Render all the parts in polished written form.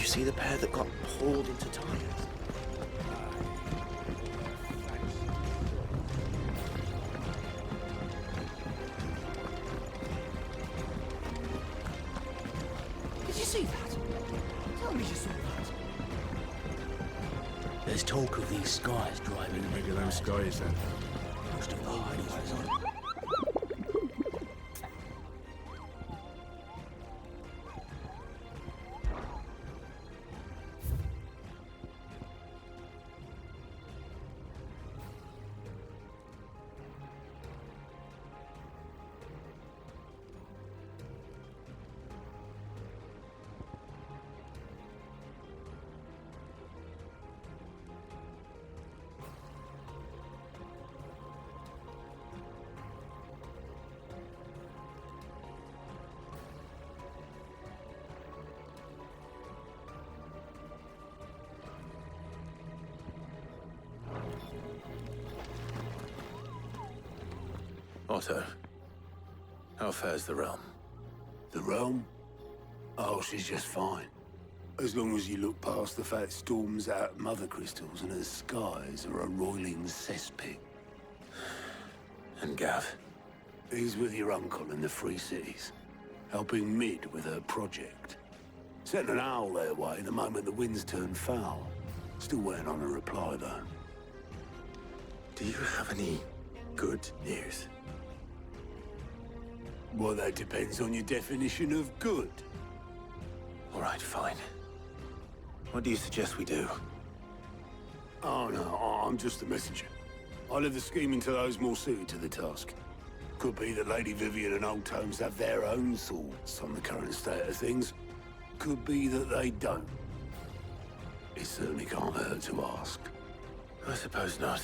you see the pair that got pulled into tires? Did you see that? Tell me you saw that. There's talk of these skies driving Maybe them skies then. most of the highways on. Otto, how fares the realm? The realm? Oh, she's just fine. As long as you look past the fat storms out mother crystals and her skies are a roiling cesspit. And Gav? He's with your uncle in the Free Cities, helping Mid with her project. Sent an owl their way the moment the winds turned foul. Still waiting on a reply, though. Do you have any good news? Well, that depends on your definition of good. All right, fine. What do you suggest we do? Oh, no, I'm just the messenger. I leave the scheming to those more suited to the task. Could be that Lady Vivian and Old Tomes have their own thoughts on the current state of things. Could be that they don't. It certainly can't hurt to ask. I suppose not.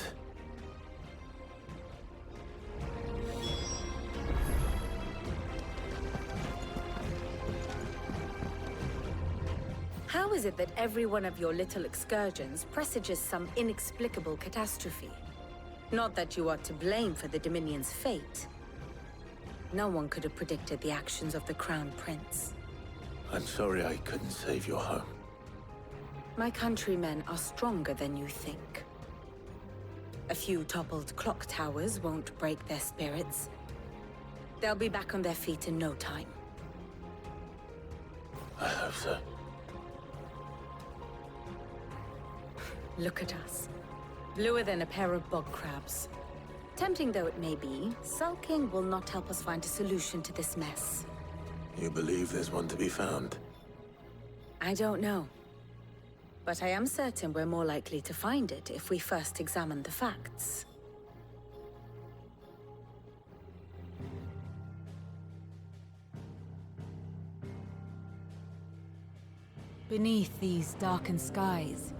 How is it that every one of your little excursions presages some inexplicable catastrophe? Not that you are to blame for the Dominion's fate. No one could have predicted the actions of the Crown Prince. I'm sorry I couldn't save your home. My countrymen are stronger than you think. A few toppled clock towers won't break their spirits. They'll be back on their feet in no time. I hope so. Look at us. Bluer than a pair of bog crabs. Tempting though it may be, sulking will not help us find a solution to this mess. You believe there's one to be found? I don't know. But I am certain we're more likely to find it if we first examine the facts. Beneath these darkened skies,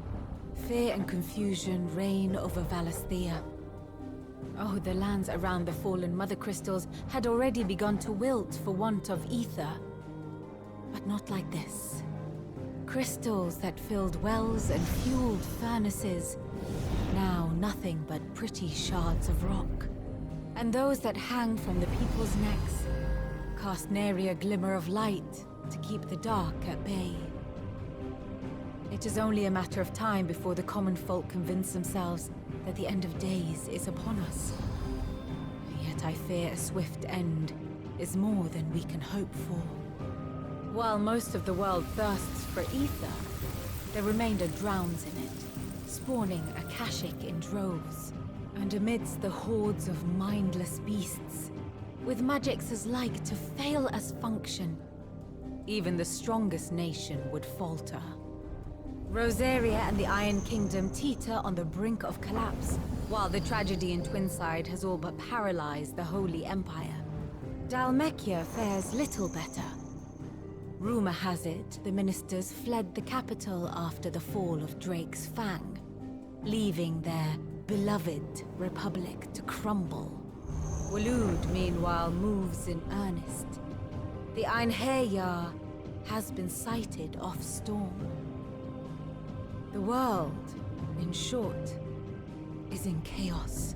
fear and confusion reign over Valisthea. Oh, the lands around the fallen mother crystals had already begun to wilt for want of ether. But not like this. Crystals that filled wells and fueled furnaces, now nothing but pretty shards of rock. And those that hang from the people's necks cast nary a glimmer of light to keep the dark at bay. It is only a matter of time before the common folk convince themselves that the end of days is upon us. Yet I fear a swift end is more than we can hope for. While most of the world thirsts for ether, the remainder drowns in it, spawning Akashic in droves. And amidst the hordes of mindless beasts, with magics as like to fail as function, even the strongest nation would falter. Rosaria and the Iron Kingdom teeter on the brink of collapse, while the tragedy in Twinside has all but paralyzed the Holy Empire. Dalmekia fares little better. Rumor has it the ministers fled the capital after the fall of Drake's Fang, leaving their beloved republic to crumble. Waloed, meanwhile, moves in earnest. The Einherjar has been sighted off-storm. The world, in short, is in chaos.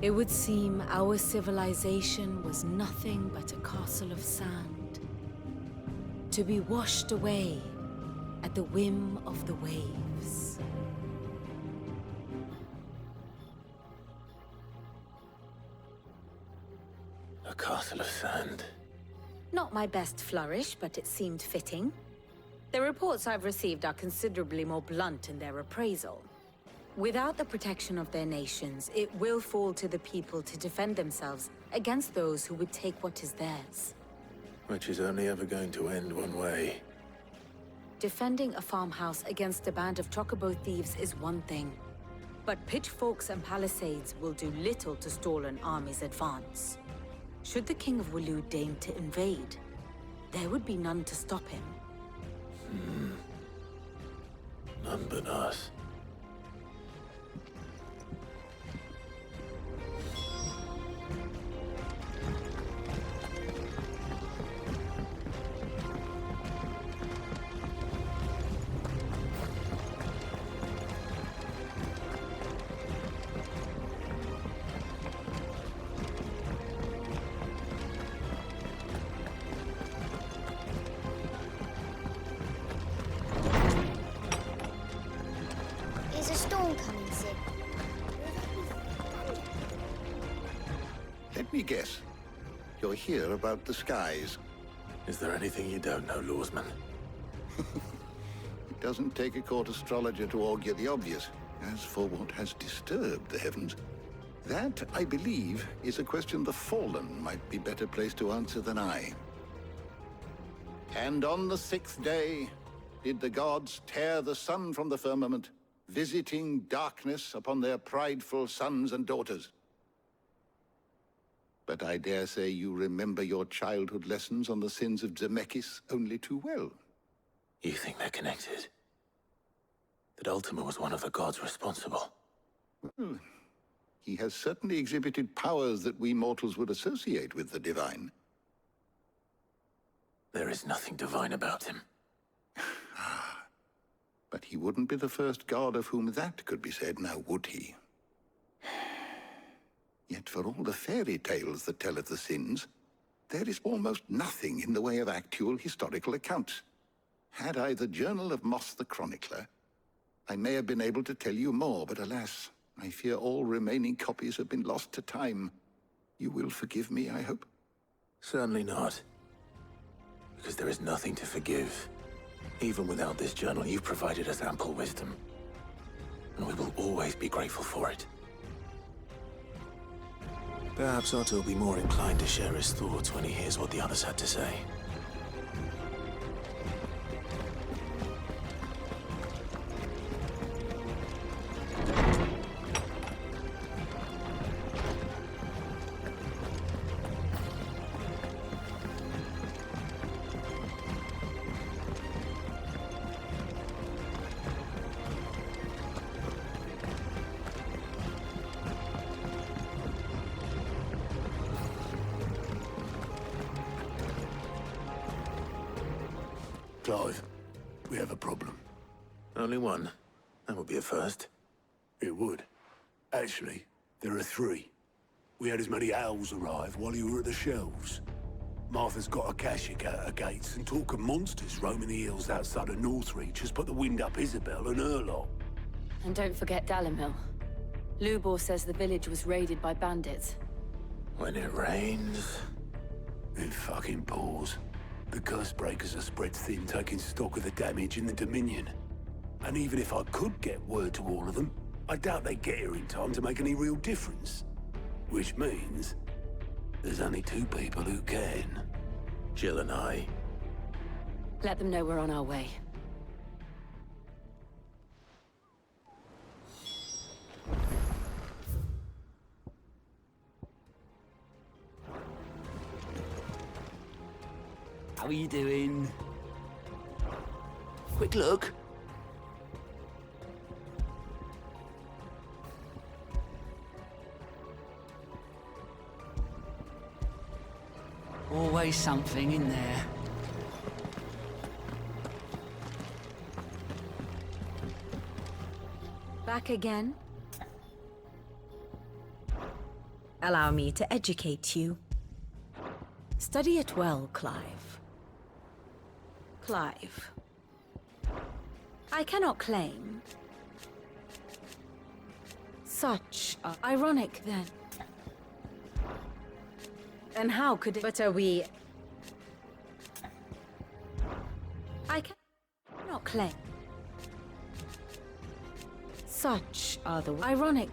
It would seem our civilization was nothing but a castle of sand, to be washed away at the the whim of the waves. A castle of sand. Not my best flourish, but it seemed fitting. The reports I've received are considerably more blunt in their appraisal. Without the protection of their nations, it will fall to the people to defend themselves against those who would take what is theirs. Which is only ever going to end one way. Defending a farmhouse against a band of chocobo thieves is one thing, but pitchforks and palisades will do little to stall an army's advance. Should the King of Wulu deign to invade, there would be none to stop him. None but us. Is a storm coming, Sid? Let me guess. You're here about the skies. Is there anything you don't know, Lawsman? It doesn't take a court astrologer to augur the obvious. As for what has disturbed the heavens, that, I believe, is a question the Fallen might be better placed to answer than I. And on the 6th day, did the gods tear the sun from the firmament, visiting darkness upon their prideful sons and daughters. But I dare say you remember your childhood lessons on the sins of Zemeckis only too well. You think they're connected? That Ultima was one of the gods responsible? Well, he has certainly exhibited powers that we mortals would associate with the divine. There is nothing divine about him. But he wouldn't be the first god of whom that could be said, now would he? Yet for all the fairy tales that tell of the sins, there is almost nothing in the way of actual historical accounts. Had I the Journal of Moss the Chronicler, I may have been able to tell you more, but alas, I fear all remaining copies have been lost to time. You will forgive me, I hope? Certainly not. Because there is nothing to forgive. Even without this journal, you've provided us ample wisdom. And we will always be grateful for it. Perhaps Otto will be more inclined to share his thoughts when he hears what the others had to say. Clive, we have a problem. Only one. That would be a first. It would. Actually, there are 3. We had as many owls arrive while you were at the shelves. Martha's got a Akashic at her gates, and talk of monsters roaming the hills outside of Northreach has put the wind up Isabel and her lot. And don't forget Dalimil. Lubor says the village was raided by bandits. When it rains... It fucking pours. The curse breakers are spread thin, taking stock of the damage in the Dominion. And even if I could get word to all of them, I doubt they'd get here in time to make any real difference. Which means there's only 2 people who can. Jill and I. Let them know we're on our way. How are you doing? Quick look. Always something in there. Back again? Allow me to educate you. Study it well, Clive. Clive. I cannot claim. Such ironic, then. And how could it... But are we... I cannot claim. Such are the... Ironic.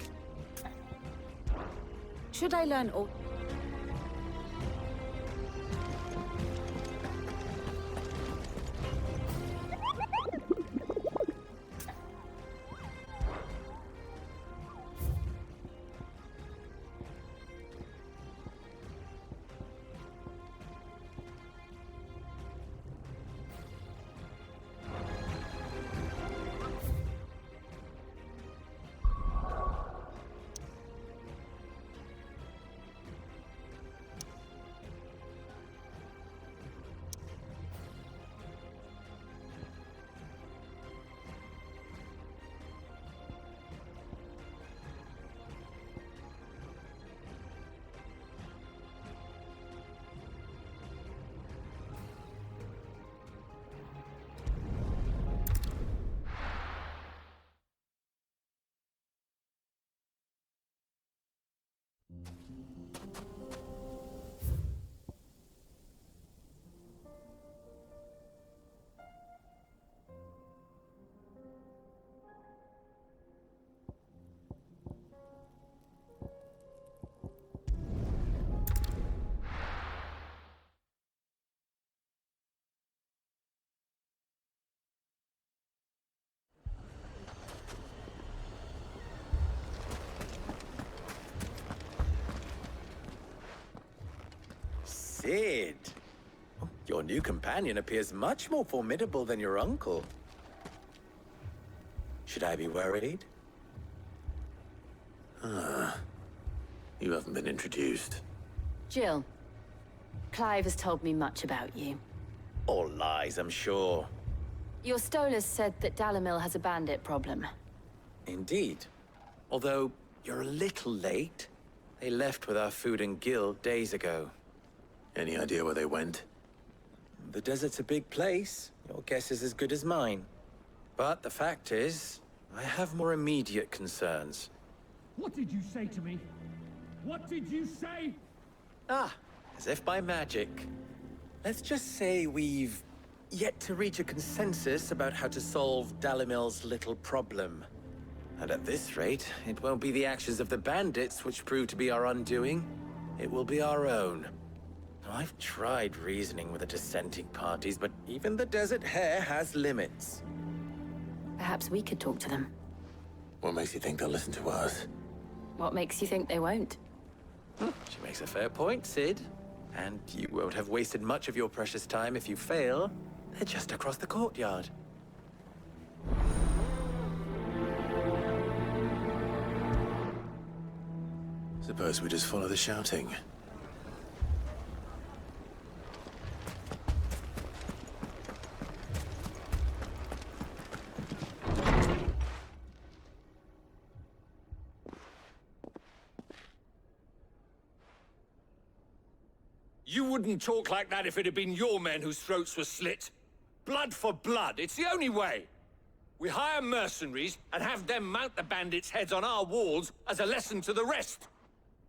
Should I learn all... Sid! Your new companion appears much more formidable than your uncle. Should I be worried? You haven't been introduced. Jill. Clive has told me much about you. All lies, I'm sure. Your Stolas said that Dalimil has a bandit problem. Indeed. Although, you're a little late. They left with our food and guild days ago. Any idea where they went? The desert's a big place. Your guess is as good as mine. But the fact is, I have more immediate concerns. What did you say to me? What did you say? As if by magic. Let's just say we've yet to reach a consensus about how to solve Dalimil's little problem. And at this rate, it won't be the actions of the bandits which prove to be our undoing. It will be our own. I've tried reasoning with the dissenting parties, but even the Desert Hare has limits. Perhaps we could talk to them. What makes you think they'll listen to us? What makes you think they won't? She makes a fair point, Sid. And you won't have wasted much of your precious time if you fail. They're just across the courtyard. Suppose we just follow the shouting. You wouldn't talk like that if it had been your men whose throats were slit. Blood for blood, it's the only way. We hire mercenaries and have them mount the bandits' heads on our walls as a lesson to the rest.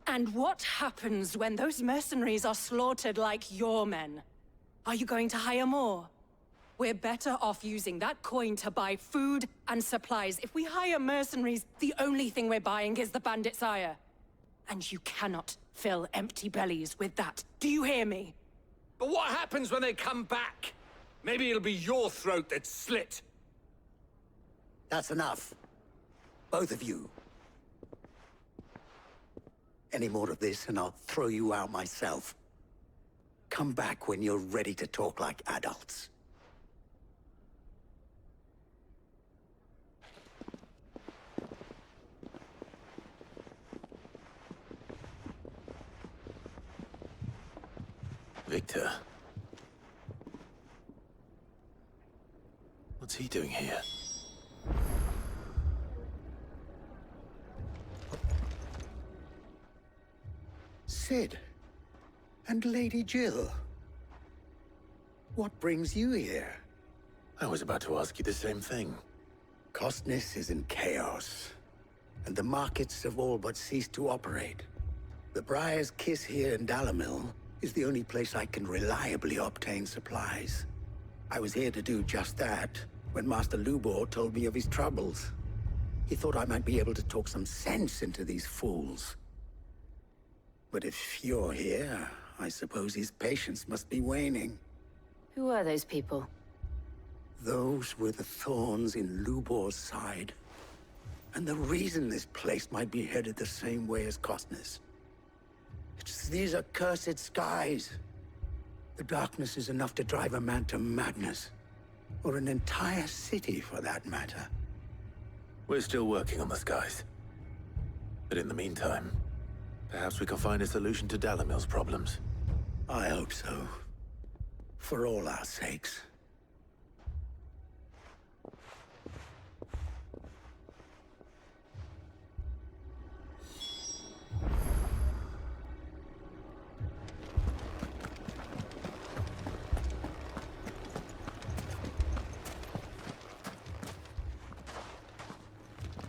And what happens when those mercenaries are slaughtered like your men? Are you going to hire more? We're better off using that coin to buy food and supplies. If we hire mercenaries, the only thing we're buying is the bandits' ire. And you cannot fill empty bellies with that. Do you hear me? But what happens when they come back? Maybe it'll be your throat that's slit. That's enough. Both of you. Any more of this and I'll throw you out myself. Come back when you're ready to talk like adults. Victor. What's he doing here? Sid. And Lady Jill. What brings you here? I was about to ask you the same thing. Costness is in chaos, and the markets have all but ceased to operate. The Briar's Kiss here in Dalimil is the only place I can reliably obtain supplies. I was here to do just that when Master Lubor told me of his troubles. He thought I might be able to talk some sense into these fools. But if you're here, I suppose his patience must be waning. Who are those people? Those were the thorns in Lubor's side. And the reason this place might be headed the same way as Costness. It's these accursed skies. The darkness is enough to drive a man to madness. Or an entire city, for that matter. We're still working on the skies. But in the meantime, perhaps we can find a solution to Dalimil's problems. I hope so. For all our sakes.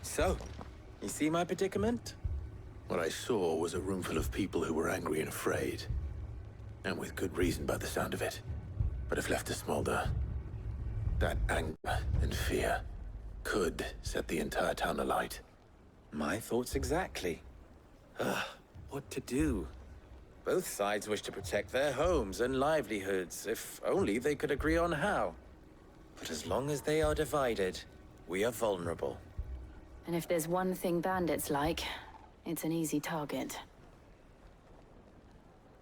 So, you see my predicament? What I saw was a room full of people who were angry and afraid. And with good reason by the sound of it. But if left to smolder, that anger and fear could set the entire town alight. My thoughts exactly. What to do? Both sides wish to protect their homes and livelihoods, if only they could agree on how. But as long as they are divided, we are vulnerable. And if there's one thing bandits like, it's an easy target.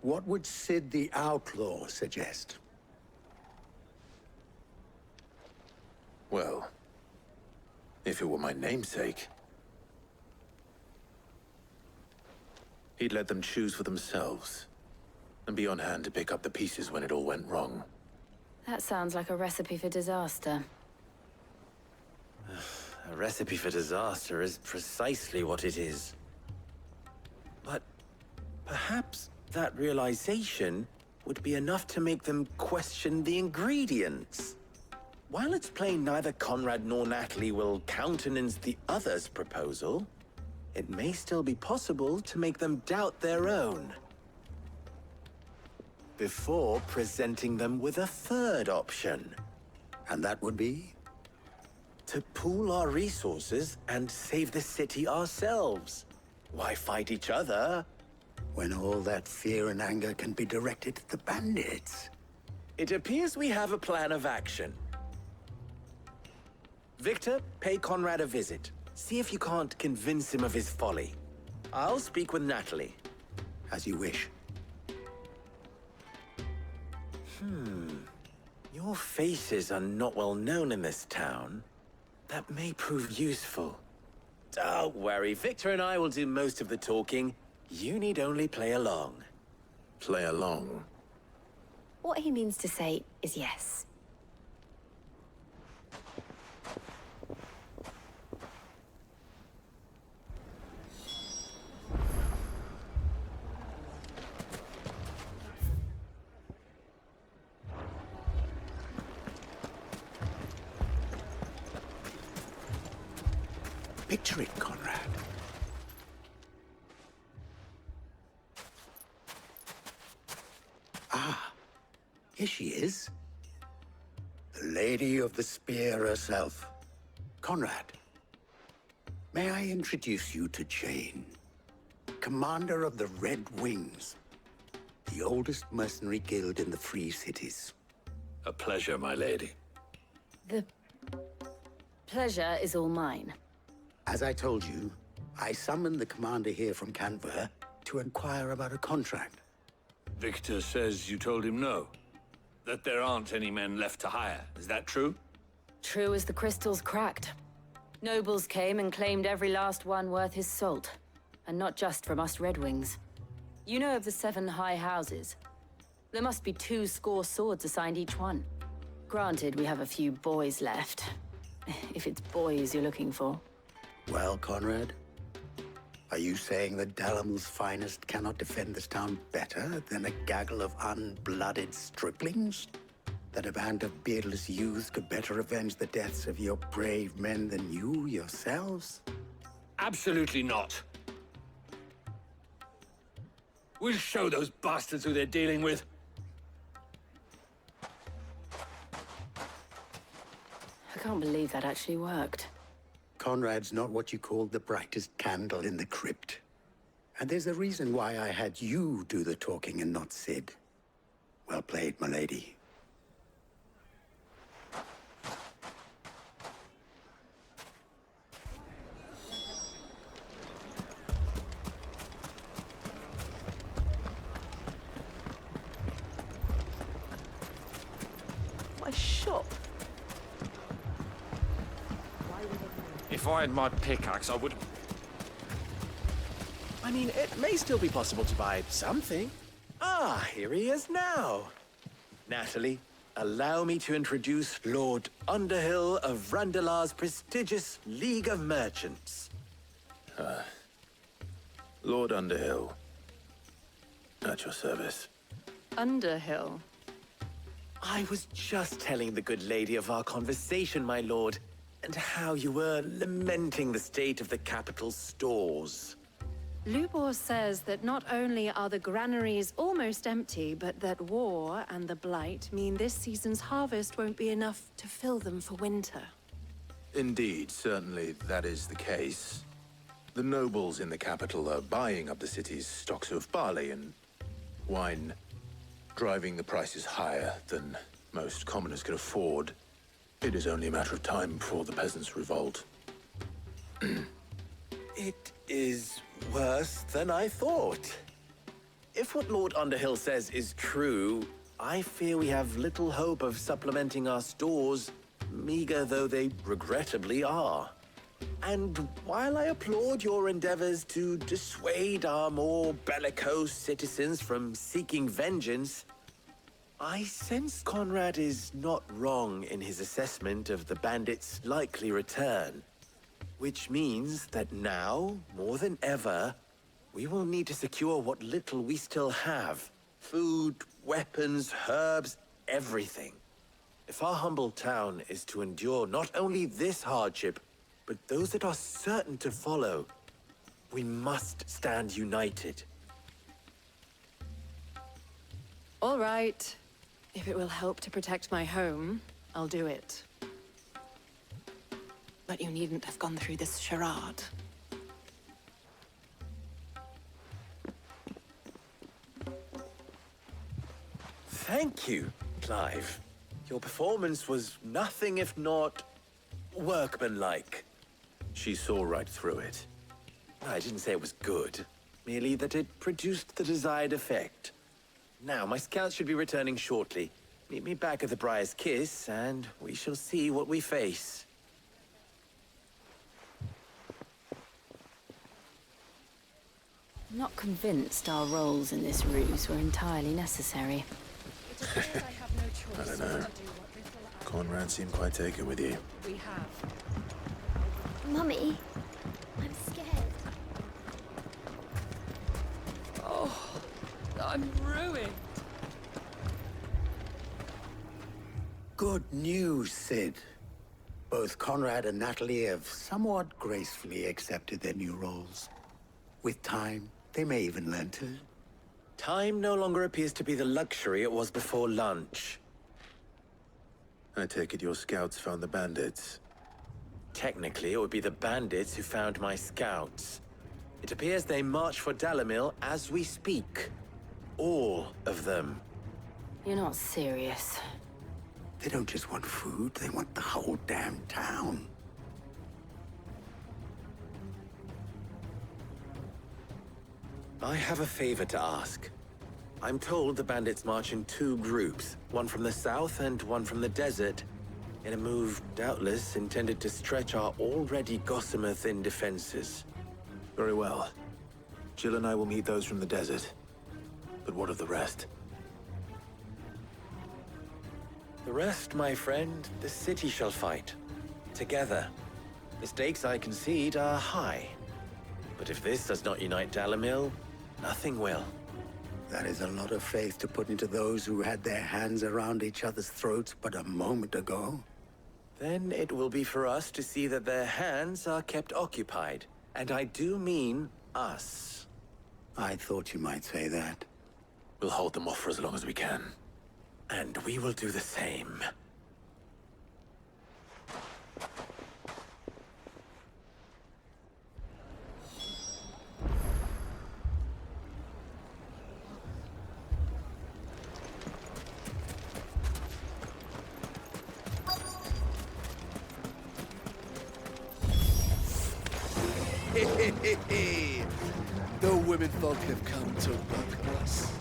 What would Sid the Outlaw suggest? Well, if it were my namesake, he'd let them choose for themselves, and be on hand to pick up the pieces when it all went wrong. That sounds like a recipe for disaster. A recipe for disaster is precisely what it is. But perhaps that realization would be enough to make them question the ingredients. While it's plain neither Conrad nor Natalie will countenance the other's proposal, it may still be possible to make them doubt their own. Before presenting them with a third option. And that would be? To pool our resources and save the city ourselves. Why fight each other? When all that fear and anger can be directed at the bandits. It appears we have a plan of action. Victor, pay Conrad a visit. See if you can't convince him of his folly. I'll speak with Natalie. As you wish. Your faces are not well known in this town. That may prove useful. Don't worry, Victor and I will do most of the talking. You need only play along. Play along? What he means to say is yes. Picture it, Conrad. Ah, here she is. The Lady of the Spear herself. Conrad, may I introduce you to Jane, commander of the Red Wings, the oldest mercenary guild in the Free Cities. A pleasure, my lady. The pleasure is all mine. As I told you, I summoned the commander here from Canver to inquire about a contract. Victor says you told him no. That there aren't any men left to hire. Is that true? True as the crystals cracked. Nobles came and claimed every last one worth his salt. And not just from us Red Wings. You know of the 7 high houses. There must be 2 swords assigned each one. Granted, we have a few boys left. If it's boys you're looking for. Well, Conrad, are you saying that Dalimil's finest cannot defend this town better than a gaggle of unblooded striplings? That a band of beardless youths could better avenge the deaths of your brave men than you yourselves? Absolutely not. We'll show those bastards who they're dealing with. I can't believe that actually worked. Conrad's not what you call the brightest candle in the crypt. And there's a reason why I had you do the talking and not Sid. Well played, my lady. My shop. If I had my pickaxe, I would... I mean, it may still be possible to buy something. Ah, here he is now. Natalie, allow me to introduce Lord Underhill of Randalar's prestigious League of Merchants. Lord Underhill. At your service. Underhill. I was just telling the good lady of our conversation, my lord, and how you were lamenting the state of the capital's stores. Lubor says that not only are the granaries almost empty, but that war and the Blight mean this season's harvest won't be enough to fill them for winter. Indeed, certainly that is the case. The nobles in the capital are buying up the city's stocks of barley and wine, driving the prices higher than most commoners can afford. It is only a matter of time before the peasants revolt. It is worse than I thought. If what Lord Underhill says is true, I fear we have little hope of supplementing our stores, meager though they regrettably are. And while I applaud your endeavors to dissuade our more bellicose citizens from seeking vengeance, I sense Conrad is not wrong in his assessment of the bandits' likely return. Which means that now, more than ever, we will need to secure what little we still have. Food, weapons, herbs, everything. If our humble town is to endure not only this hardship, but those that are certain to follow, we must stand united. All right. If it will help to protect my home, I'll do it. But you needn't have gone through this charade. Thank you, Clive. Your performance was nothing if not workmanlike. She saw right through it. I didn't say it was good, merely that it produced the desired effect. Now, my scouts should be returning shortly. Meet me back at the Briar's Kiss, and we shall see what we face. I'm not convinced our roles in this ruse were entirely necessary. I don't know. Conrad seemed quite taken with you. We have. Mummy, I'm scared. Oh, I'm ruined. Good news, Sid. Both Conrad and Natalie have somewhat gracefully accepted their new roles. With time, they may even learn to. Time no longer appears to be the luxury it was before lunch. I take it your scouts found the bandits. Technically, it would be the bandits who found my scouts. It appears they march for Dalimil as we speak. All of them. You're not serious. They don't just want food, they want the whole damn town. I have a favor to ask. I'm told the bandits march in two groups, one from the south and one from the desert, in a move doubtless intended to stretch our already gossamer-thin defenses. Very well. Jill and I will meet those from the desert. But what of the rest? The rest, my friend, the city shall fight. Together. The stakes, I concede, are high. But if this does not unite Dalimil, nothing will. That is a lot of faith to put into those who had their hands around each other's throats but a moment ago. Then it will be for us to see that their hands are kept occupied. And I do mean us. I thought you might say that. We'll hold them off for as long as we can. And we will do the same. The womenfolk have come to welcome us.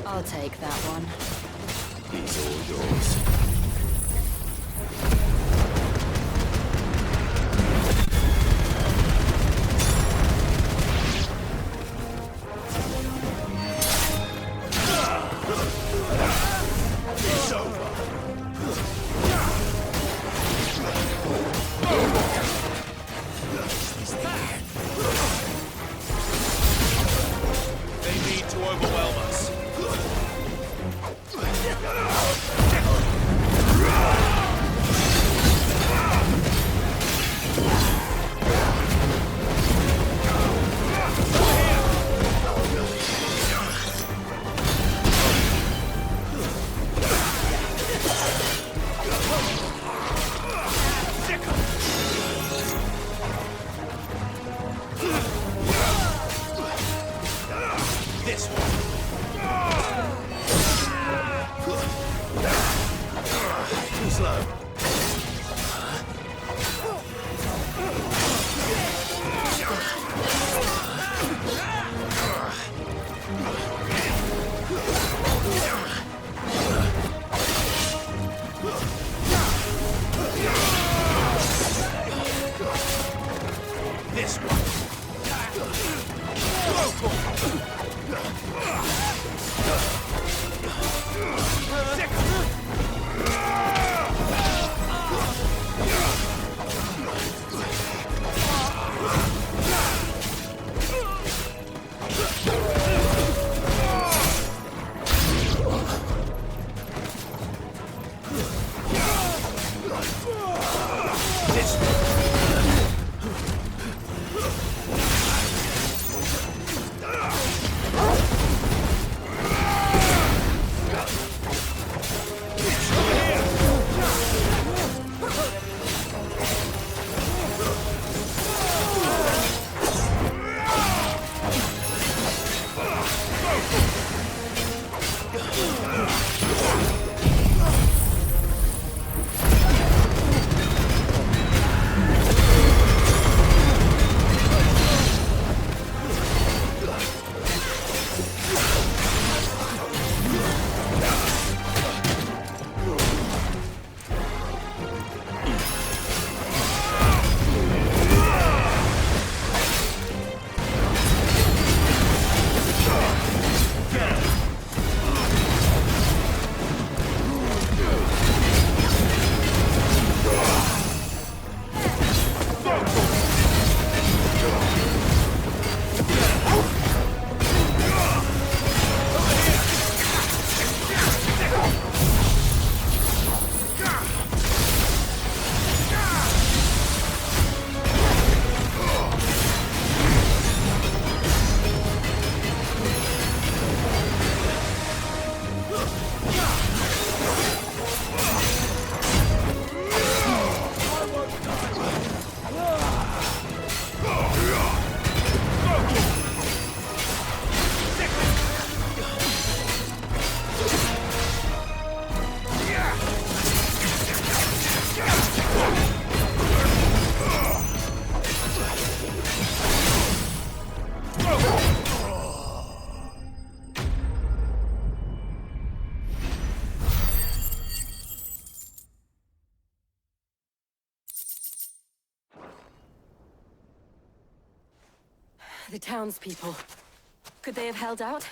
I'll take that one. He's all yours. It's over. They need to overwhelm us. This one. Too slow. This one. The townspeople. Could they have held out?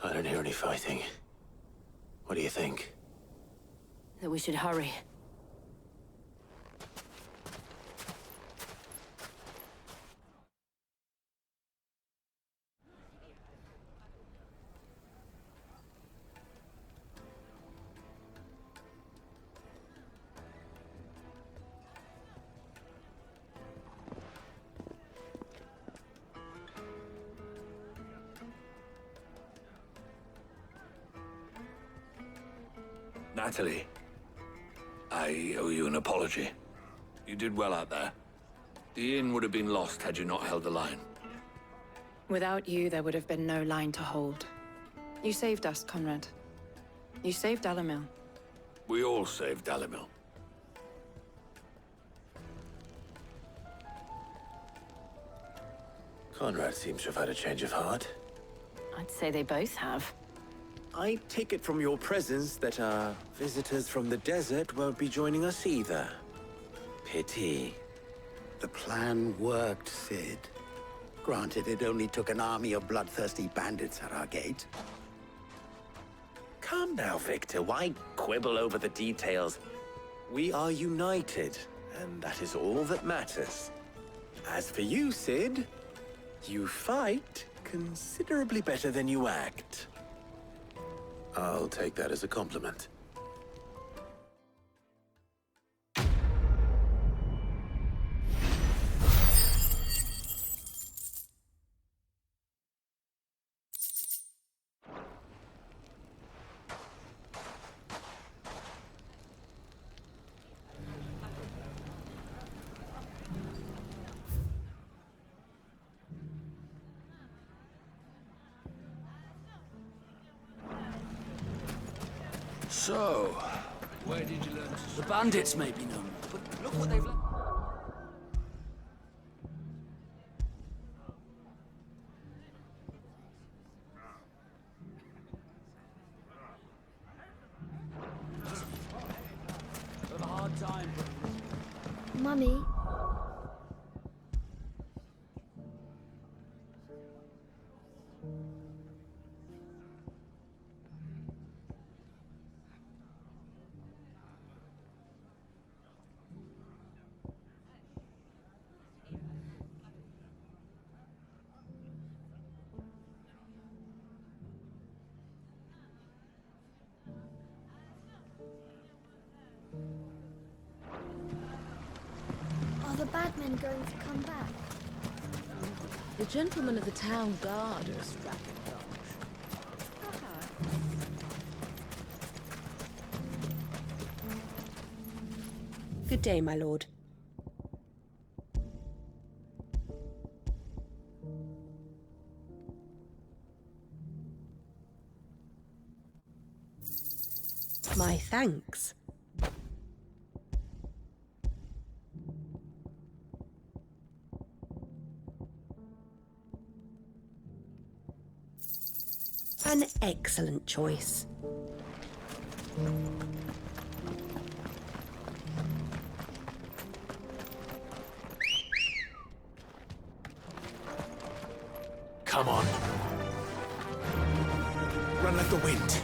I don't hear any fighting. What do you think? That we should hurry. Natalie, I owe you an apology. You did well out there. The inn would have been lost had you not held the line. Without you, there would have been no line to hold. You saved us, Conrad. You saved Dalimil. We all saved Dalimil. Conrad seems to have had a change of heart. I'd say they both have. I take it from your presence that our visitors from the desert won't be joining us either. Pity. The plan worked, Sid. Granted, it only took an army of bloodthirsty bandits at our gate. Calm now, Victor. Why quibble over the details? We are united, and that is all that matters. As for you, Sid, you fight considerably better than you act. I'll take that as a compliment. So, where did you learn to... The bandits may be known, but look what they've left. Have a hard time. Mummy? Are the bad men going to come back? The gentlemen of the town guard are strapping Good day, my lord. My thanks. An excellent choice. Come on. Run like the wind.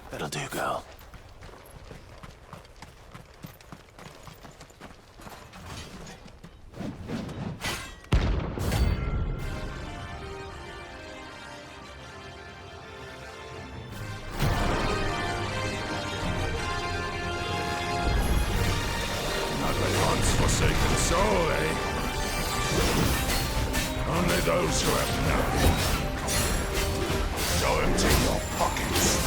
That'll do, girl. those who have nothing, so empty your pockets.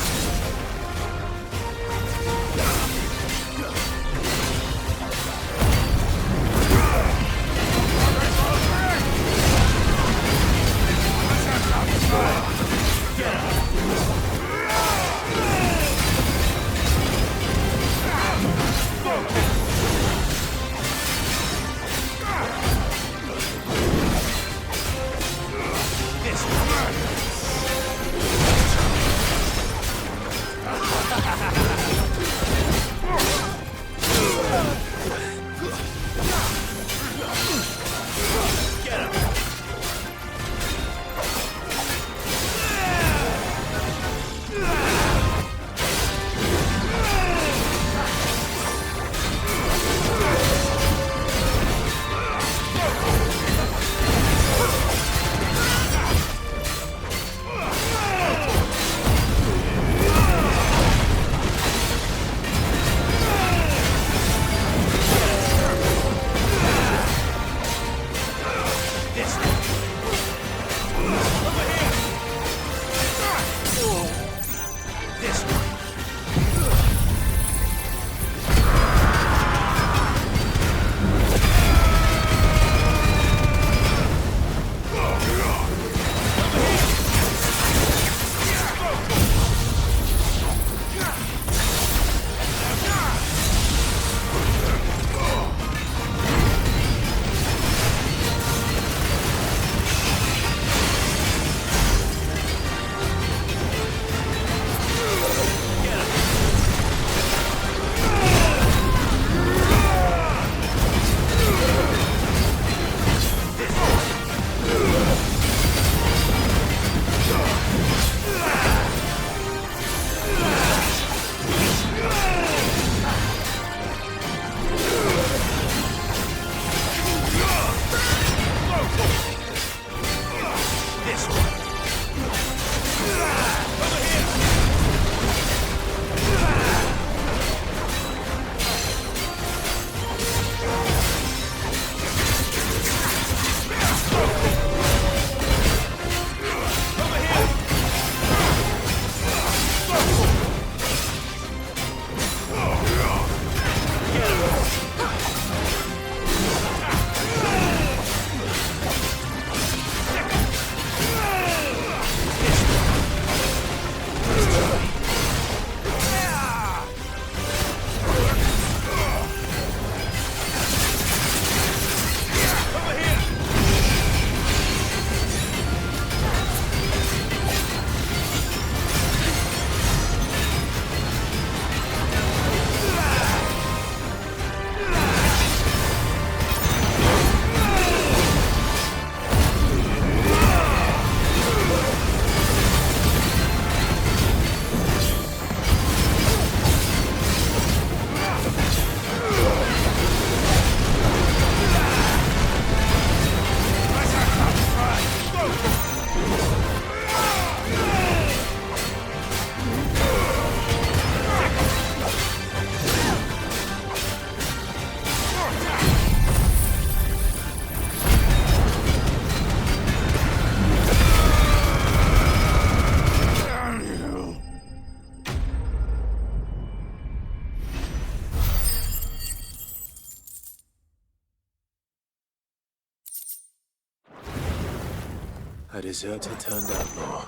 A deserter turned outlaw.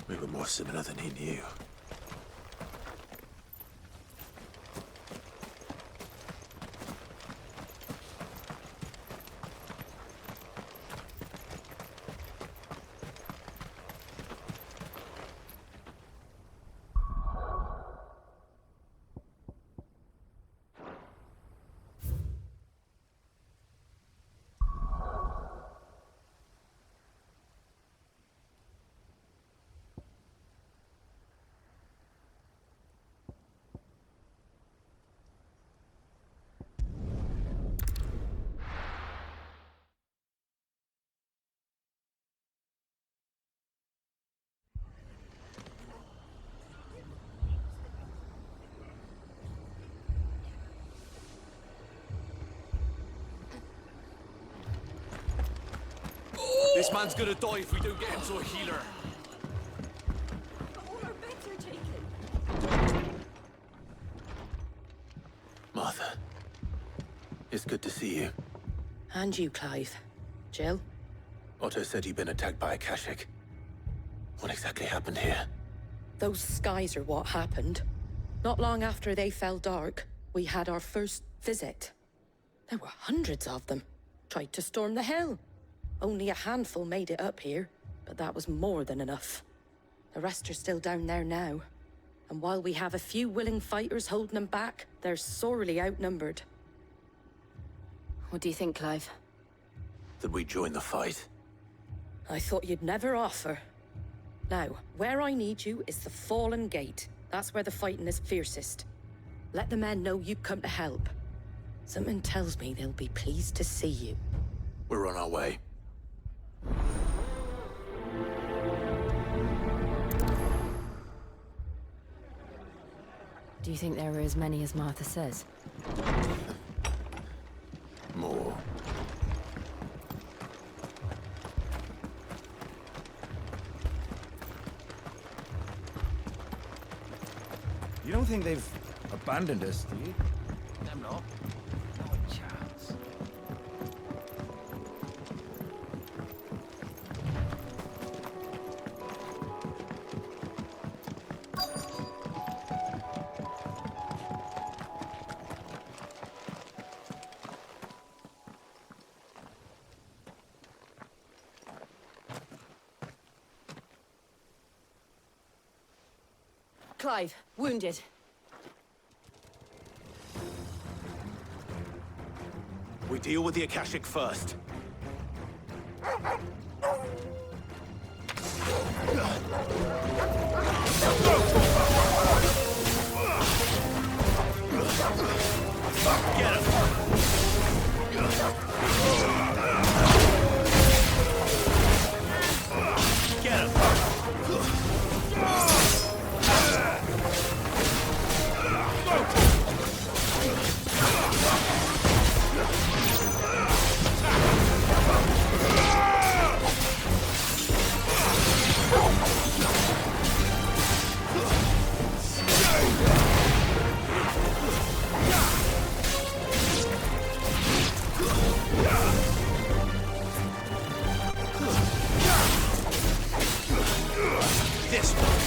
We were more similar than he knew. This man's gonna die if we don't get him to a healer. Martha. It's good to see you. And you, Clive. Jill? Otto said you'd been attacked by a Akashic. What exactly happened here? Those skies are what happened. Not long after they fell dark, we had our first visit. There were hundreds of them. Tried to storm the hill. Only a handful made it up here, but that was more than enough. The rest are still down there now. And while we have a few willing fighters holding them back, they're sorely outnumbered. What do you think, Clive? That we join the fight? I thought you'd never offer. Now, where I need you is the Fallen Gate. That's where the fighting is fiercest. Let the men know you've come to help. Something tells me they'll be pleased to see you. We're on our way. Do you think there were as many as Martha says? More. You don't think they've abandoned us, do you? Them not. Not a chance. Clive, wounded. We deal with the Akashic first. Get him! Get him! This one.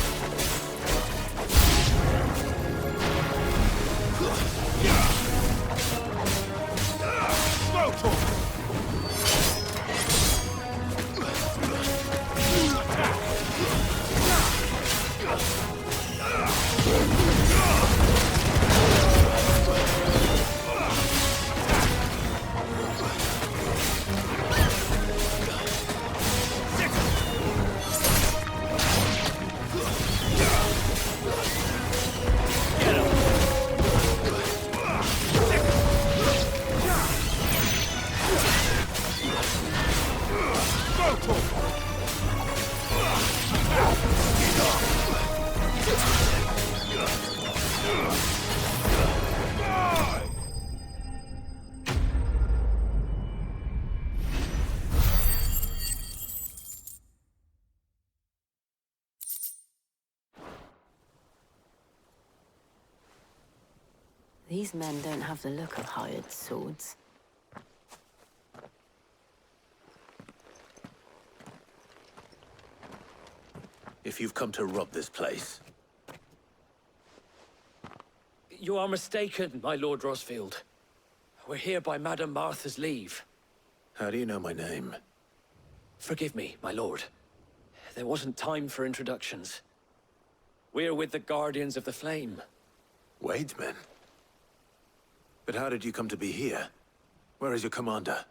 These men don't have the look of hired swords. If you've come to rob this place, You are mistaken, my Lord Rosfield. We're here by Madame Martha's leave. how do you know my name? Forgive me, my lord. There wasn't time for introductions. We're with the Guardians of the Flame. Wade's men? But how did you come to be here? Where is your commander?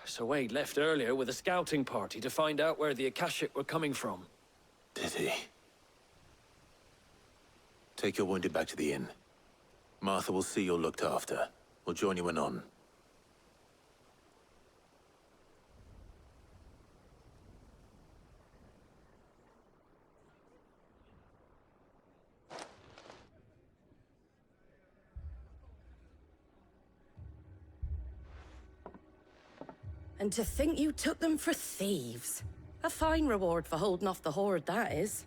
Sir Wade left earlier with a scouting party to find out where the Akashic were coming from. Did he? Take your wounded back to the inn. Martha will see you're looked after. We'll join you anon. And to think you took them for thieves. A fine reward for holding off the horde, that is.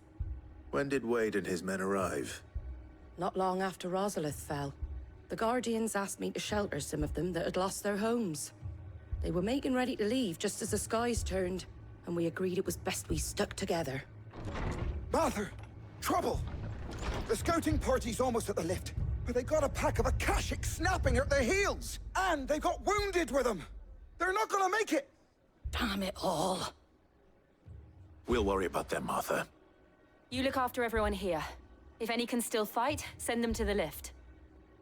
When did Wade and his men arrive? Not long after Rosalith fell. The Guardians asked me to shelter some of them that had lost their homes. They were making ready to leave just as the skies turned, and we agreed it was best we stuck together. Martha! Trouble! The scouting party's almost at the lift, but they got a pack of Akashics snapping at their heels! And they got wounded with them! They're not gonna make it! Damn it all. We'll worry about them, Martha. You look after everyone here. If any can still fight, send them to the lift.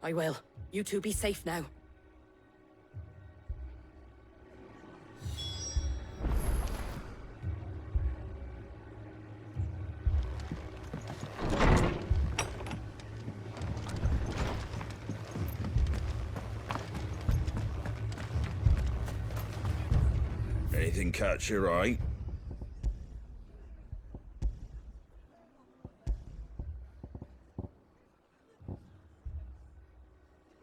I will. You two be safe now. Anything catch your eye?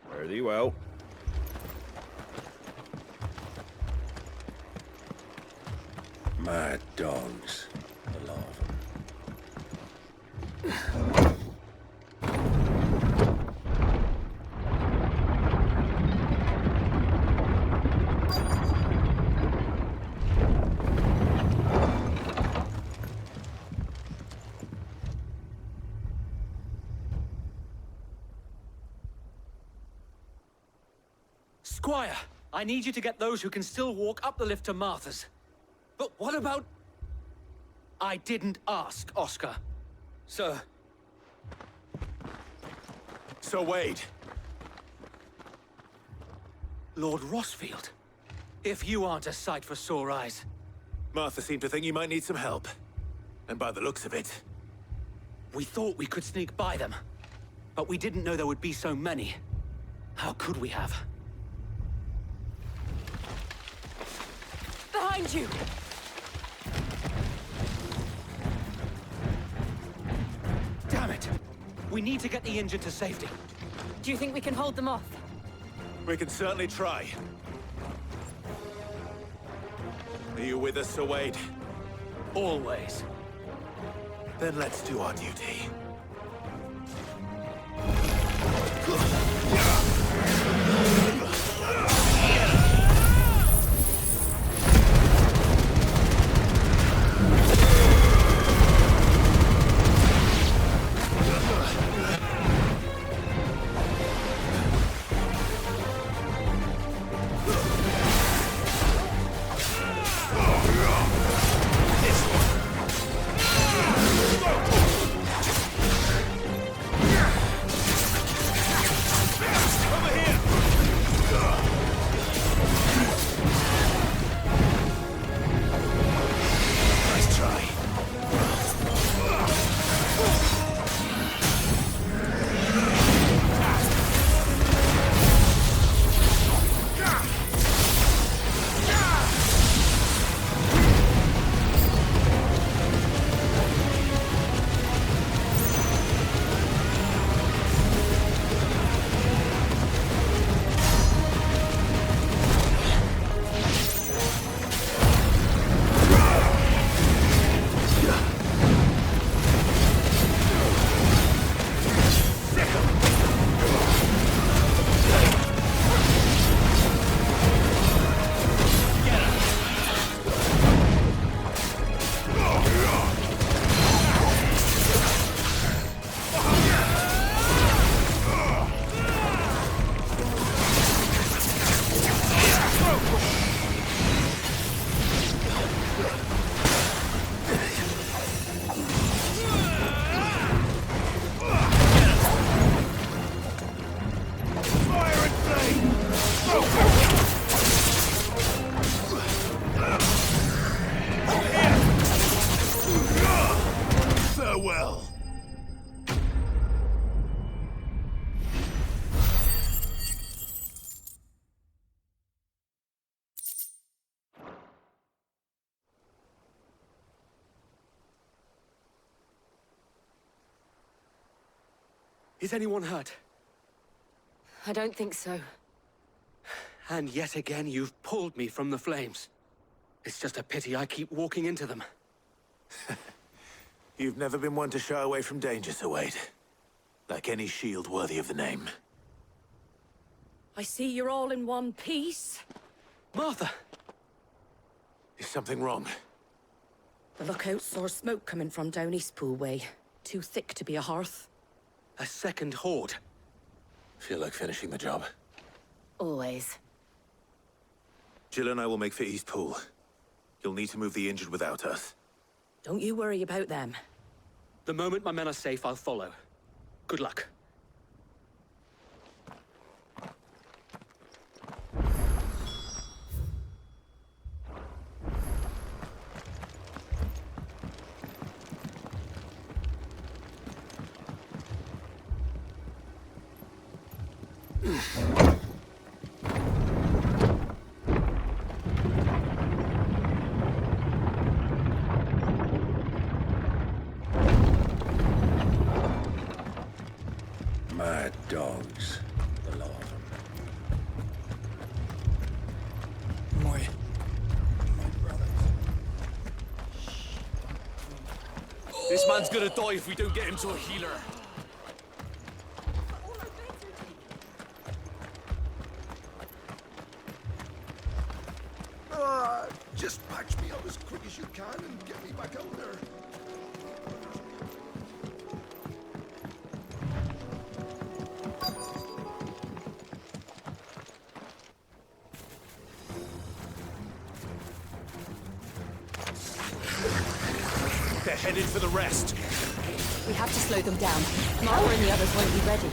Very well. Mad dogs, a lot of them. Squire, I need you to get those who can still walk up the lift to Martha's. But what about... I didn't ask, Oscar. Sir. So Wade. Lord Rossfield. If you aren't a sight for sore eyes. Martha seemed to think you might need some help. And by the looks of it... We thought we could sneak by them. But we didn't know there would be so many. How could we have? Behind you! Damn it! We need to get the injured to safety. Do you think we can hold them off? We can certainly try. Are you with us, Sir Wade? Always. Then let's do our duty. Farewell. Is anyone hurt? I don't think so. And yet again, you've pulled me from the flames. It's just a pity I keep walking into them. You've never been one to shy away from danger, Sir Wade. Like any shield worthy of the name. I see you're all in one piece. Martha! Is something wrong? The lookout saw smoke coming from down Eastpool way. Too thick to be a hearth. A second horde. Feel like finishing the job? Always. Jill and I will make for Eastpool. You'll need to move the injured without us. Don't you worry about them. The moment my men are safe, I'll follow. Good luck. Mad dogs, the lot of them. My brothers. This man's gonna die if we don't get him to a healer. Just patch me up as quick as you can and get me back out there. They're headed for the rest. We have to slow them down. Martha and the others won't be ready.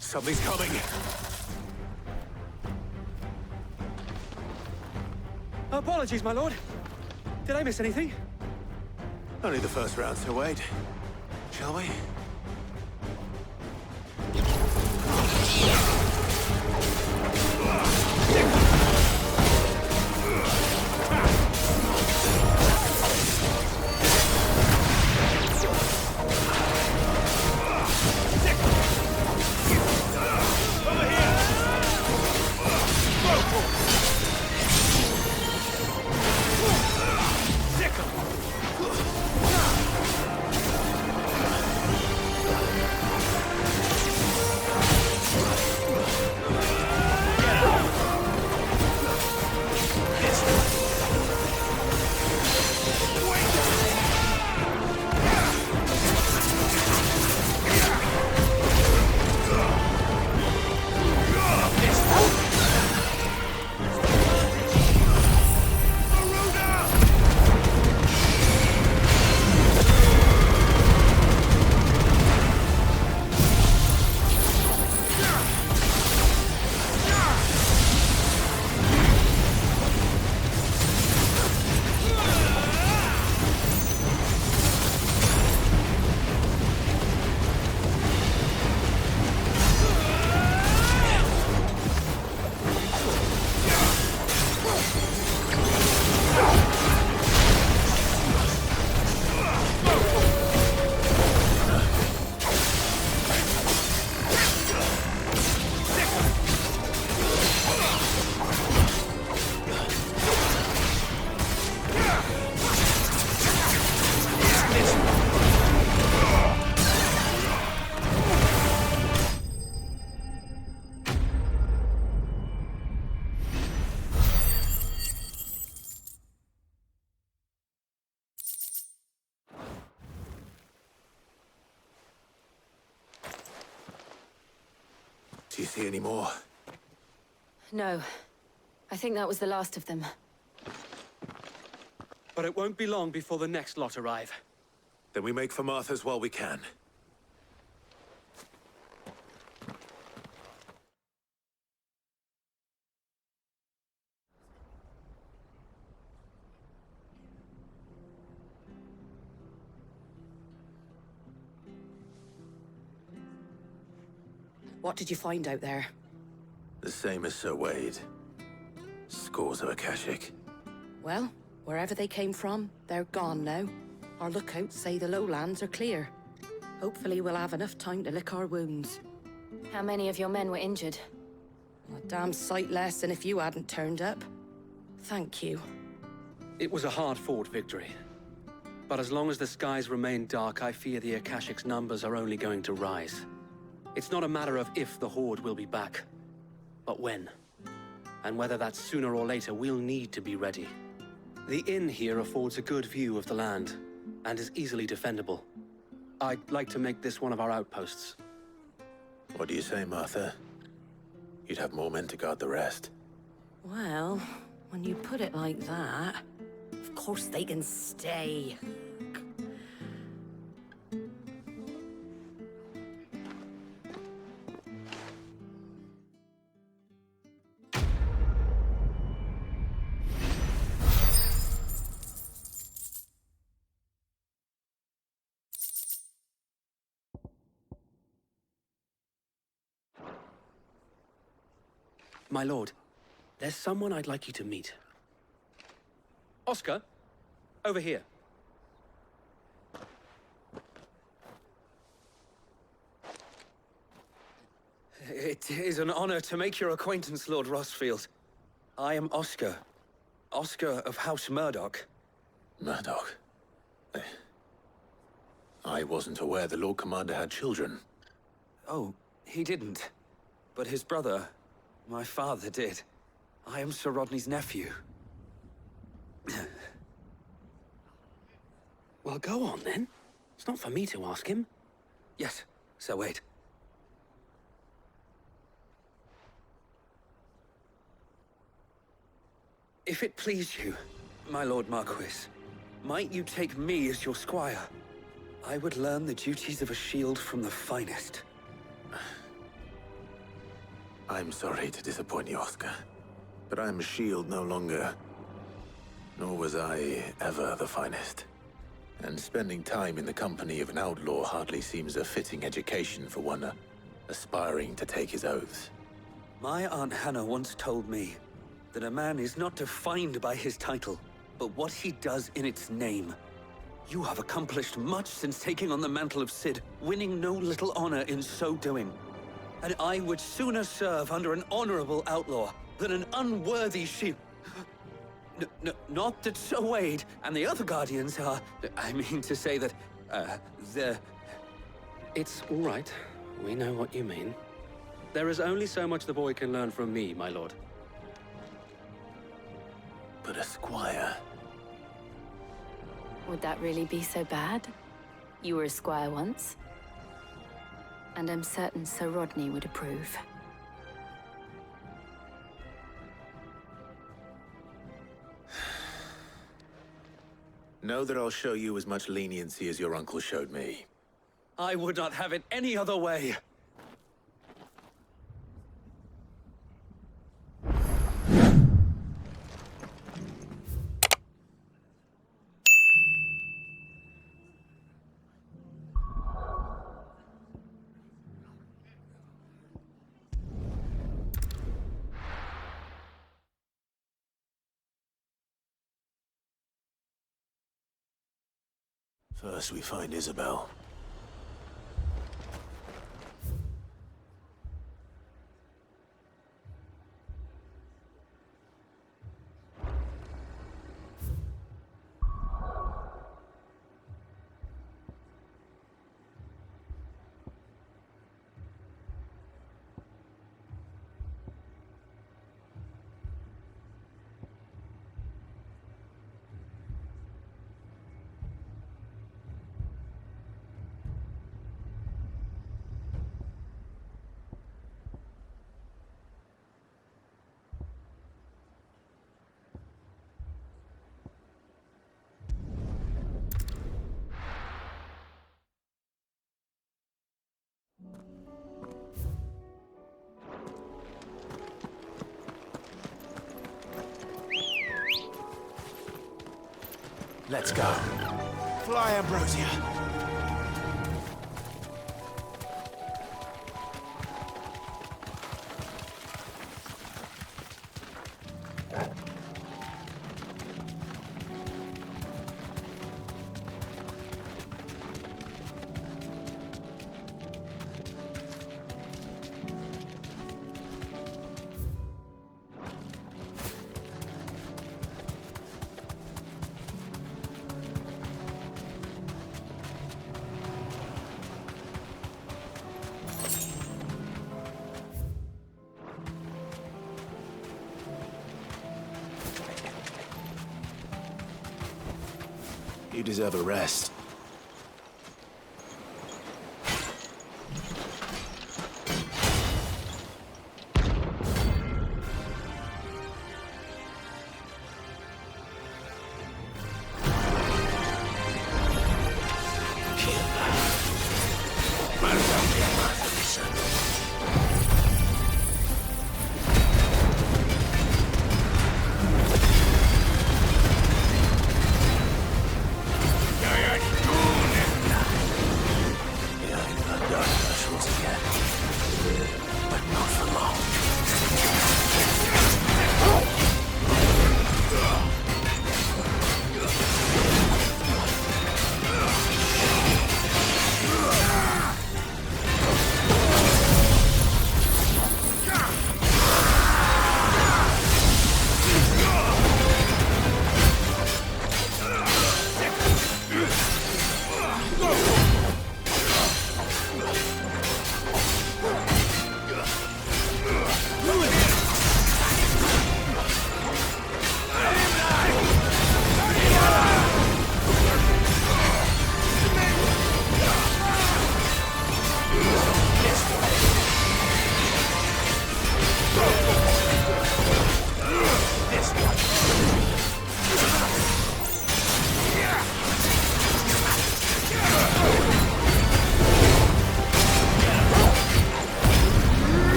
Something's coming. Apologies, my lord. Did I miss anything? Only the first round, Sir Wade. Shall we? Do you see any more? No. I think that was the last of them. But it won't be long before the next lot arrive. Then we make for Martha's while we can. What did you find out there? The same as Sir Wade. Scores of Akashic. Well, wherever they came from, they're gone now. Our lookouts say the lowlands are clear. Hopefully we'll have enough time to lick our wounds. How many of your men were injured? A damn sight less than if you hadn't turned up. Thank you. It was a hard-fought victory. But as long as the skies remain dark, I fear the Akashic's numbers are only going to rise. It's not a matter of if the Horde will be back, but when. And whether that's sooner or later, we'll need to be ready. The inn here affords a good view of the land, and is easily defendable. I'd like to make this one of our outposts. What do you say, Martha? You'd have more men to guard the rest. Well, when you put it like that, of course they can stay. My lord, there's someone I'd like you to meet. Oscar, over here. It is an honor to make your acquaintance, Lord Rossfield. I am Oscar. Oscar of House Murdoch. Murdoch? I wasn't aware the Lord Commander had children. Oh, he didn't. But his brother, my father, did. I am Sir Rodney's nephew. Well, go on, then. It's not for me to ask him. Yes, Sir Wade. If it please you, my Lord Marquis, might you take me as your squire? I would learn the duties of a shield from the finest. I'm sorry to disappoint you, Oscar, but I'm a shield no longer. Nor was I ever the finest. And spending time in the company of an outlaw hardly seems a fitting education for one aspiring to take his oaths. My Aunt Hannah once told me that a man is not defined by his title, but what he does in its name. You have accomplished much since taking on the mantle of Cid, winning no little honor in so doing. And I would sooner serve under an honorable outlaw than an unworthy shield. Not that Sir Wade and the other Guardians are... I mean to say that, they're... It's all right. We know what you mean. There is only so much the boy can learn from me, my lord. But a squire... Would that really be so bad? You were a squire once. And I'm certain Sir Rodney would approve. Know that I'll show you as much leniency as your uncle showed me. I would not have it any other way. First we find Isabel. Let's go. Fly, Ambrosia. You deserve a rest.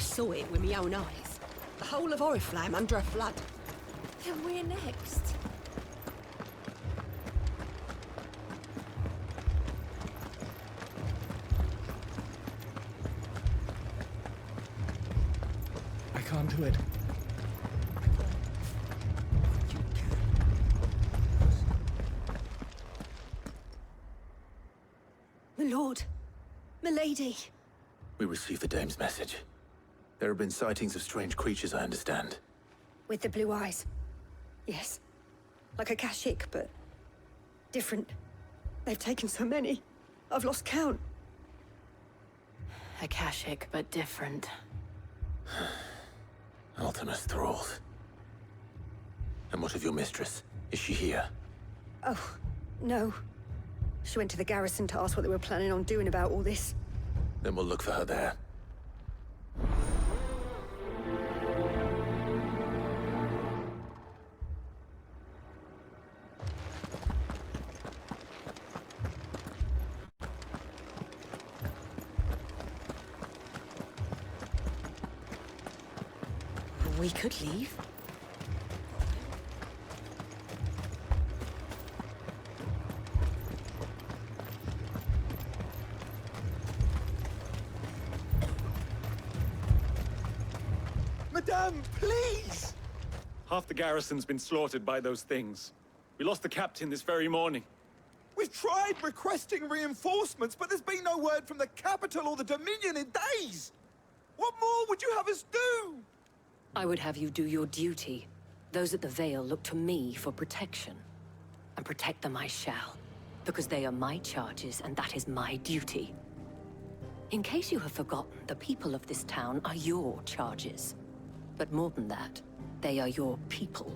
saw it with my own eyes. The whole of Oriflamme under a flood. Then we're next. I can't do it. My lord. My lady. We received the dame's message. There have been sightings of strange creatures, I understand. With the blue eyes. Yes. Like a Kashik, but different. They've taken so many. I've lost count. Akashic, but different. Ultimus thralls. And what of your mistress? Is she here? Oh, no. She went to the garrison to ask what they were planning on doing about all this. Then we'll look for her there. We could leave. Madame, please! Half the garrison's been slaughtered by those things. We lost the captain this very morning. We've tried requesting reinforcements, but there's been no word from the capital or the Dominion in days! What more would you have us do? I would have you do your duty. Those at the Vale look to me for protection. And protect them I shall. Because they are my charges, and that is my duty. In case you have forgotten, the people of this town are your charges. But more than that, they are your people.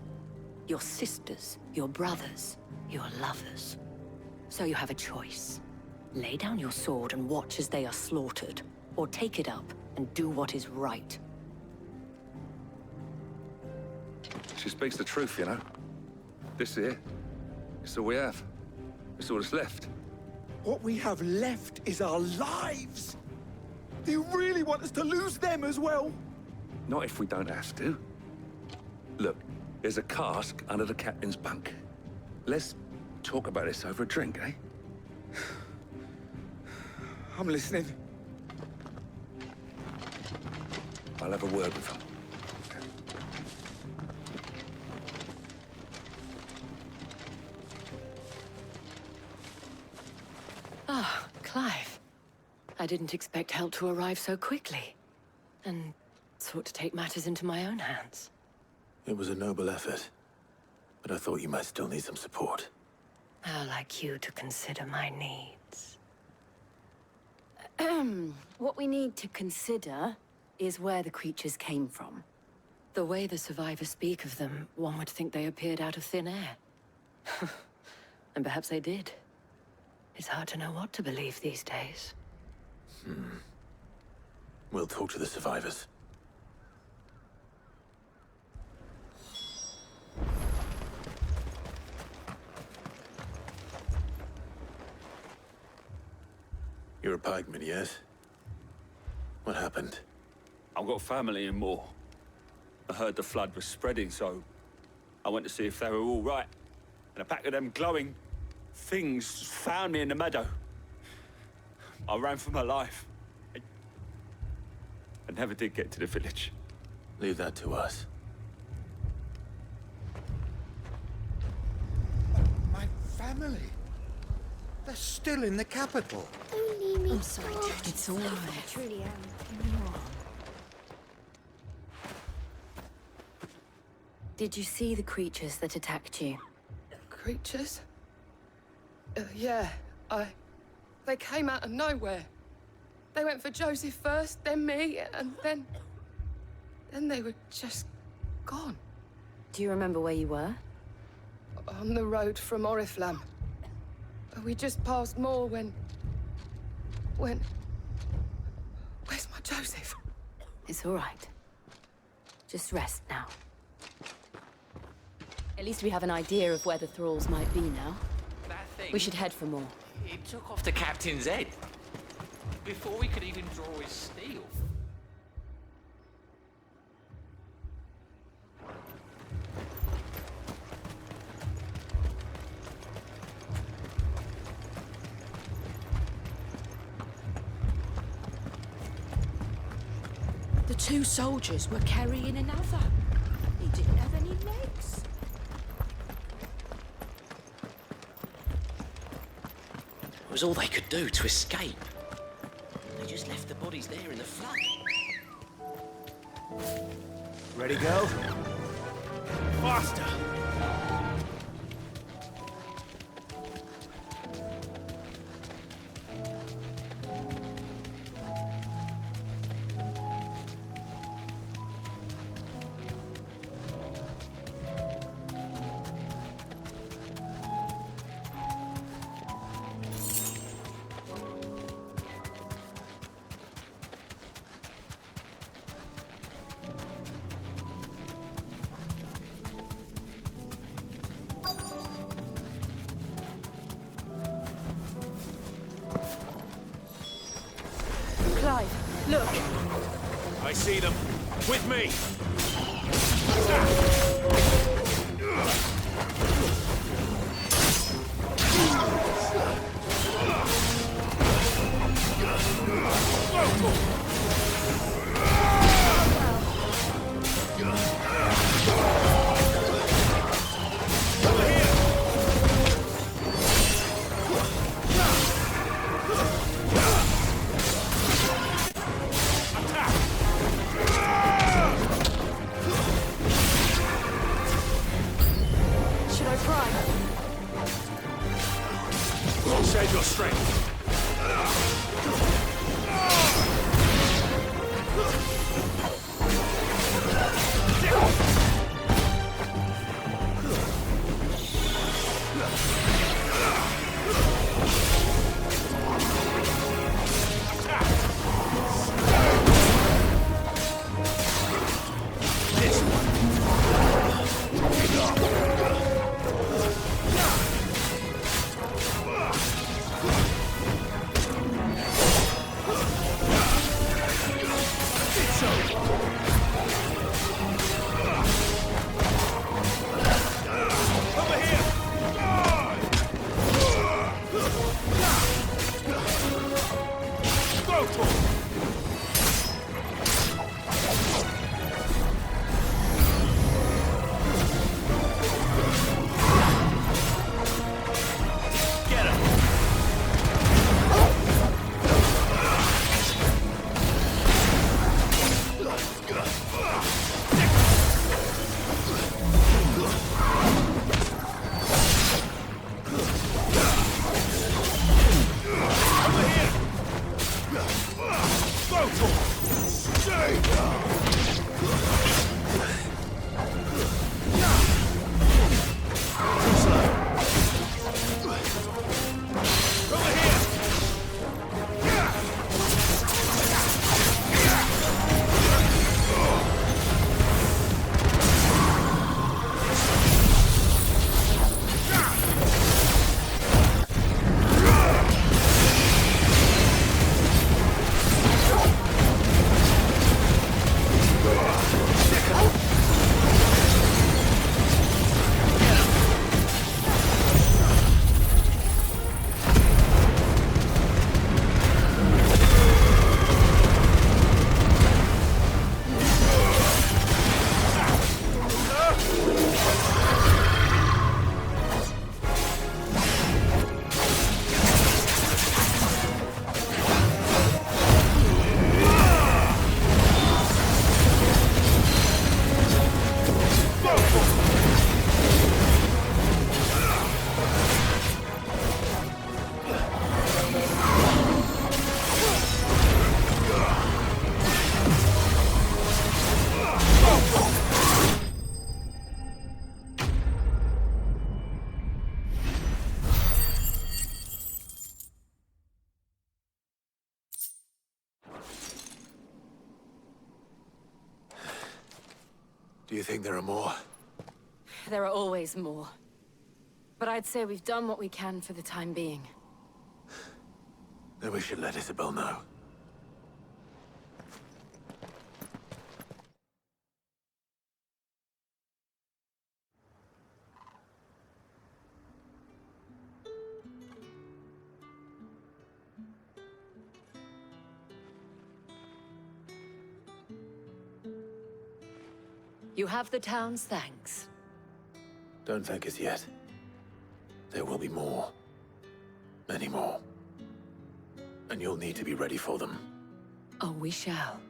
Your sisters, your brothers, your lovers. So you have a choice. Lay down your sword and watch as they are slaughtered, or take it up and do what is right. She speaks the truth, you know. This here, it's all we have. It's all that's left. What we have left is our lives! Do you really want us to lose them as well? Not if we don't have to. Look, there's a cask under the captain's bunk. Let's talk about this over a drink, eh? I'm listening. I'll have a word with him. Ah, Clive. I didn't expect help to arrive so quickly. And sought to take matters into my own hands. It was a noble effort. But I thought you might still need some support. How like you to consider my needs. What we need to consider is where the creatures came from. The way the survivors speak of them, one would think they appeared out of thin air. And perhaps they did. It's hard to know what to believe these days. We'll talk to the survivors. You're a pikeman, yes? What happened? I've got family in Moor. I heard the flood was spreading, so I went to see if they were all right. And a pack of them glowing things found me in the meadow. I ran for my life. I never did get to the village. Leave that to us. My family. They're still in the capital. Only me. I'm sorry, dude. It's all right. I truly am. Did you see the creatures that attacked you? Creatures? Yeah, They came out of nowhere. They went for Joseph first, then me, and then they were just gone. Do you remember where you were? On the road from Oriflamme. We just passed Moor when... Where's my Joseph? It's all right. Just rest now. At least we have an idea of where the thralls might be now. That thing... We should head for more. It took off the captain's head. Before we could even draw his steel. The 2 soldiers were carrying another. He didn't have any legs. It was all they could do to escape. They just left the bodies there in the flood. Ready, go? Faster! Clive, look! I see them. With me! Should I try? Save your strength. Do you think there are more? There are always more. But I'd say we've done what we can for the time being. Then we should let Isabel know. You have the town's thanks. Don't thank us yet. There will be more. Many more. And you'll need to be ready for them. Oh, we shall.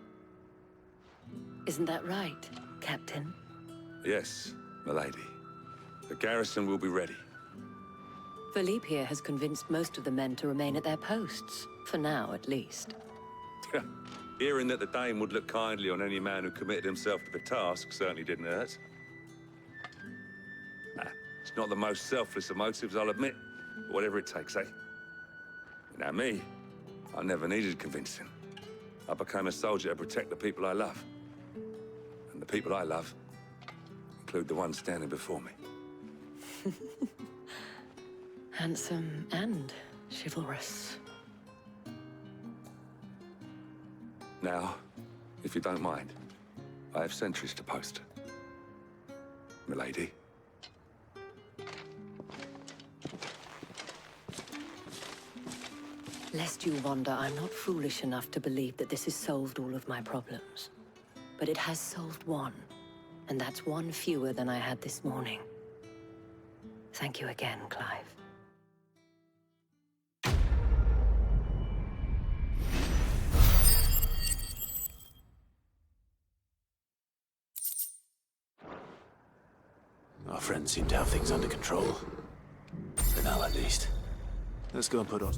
Isn't that right, Captain? Yes, milady. The garrison will be ready. Philippe here has convinced most of the men to remain at their posts. For now, at least. Hearing that the Dane would look kindly on any man who committed himself to the task certainly didn't hurt. It's not the most selfless of motives, I'll admit. But whatever it takes, eh? Now me, I never needed convincing. I became a soldier to protect the people I love. And the people I love include the ones standing before me. Handsome and chivalrous. Now, if you don't mind, I have sentries to post. Milady. Lest you wonder, I'm not foolish enough to believe that this has solved all of my problems. But it has solved one, and that's one fewer than I had this morning. Thank you again, Clive. Our friends seem to have things under control. For now, at least. Let's go and put on.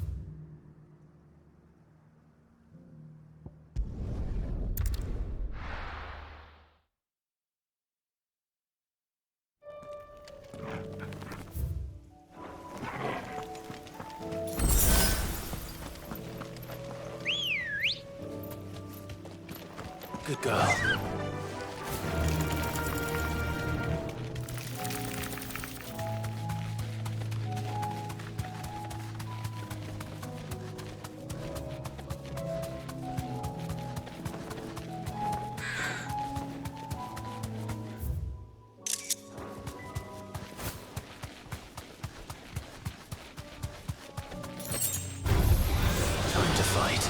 Good girl. Time to fight.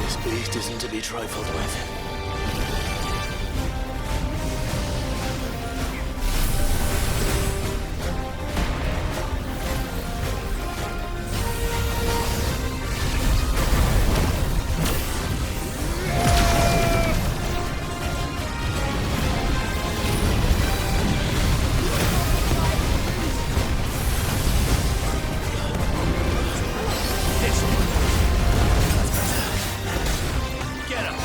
This beast isn't to be trifled with. Get him!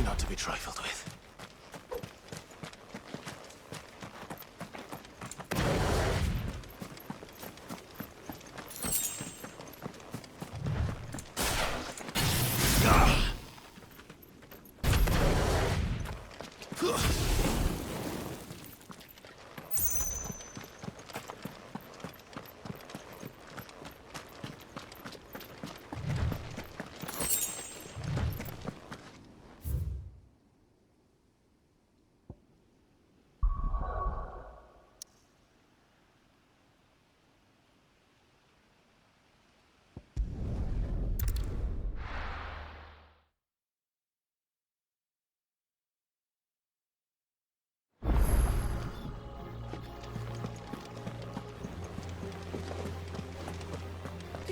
Not to be trifled with.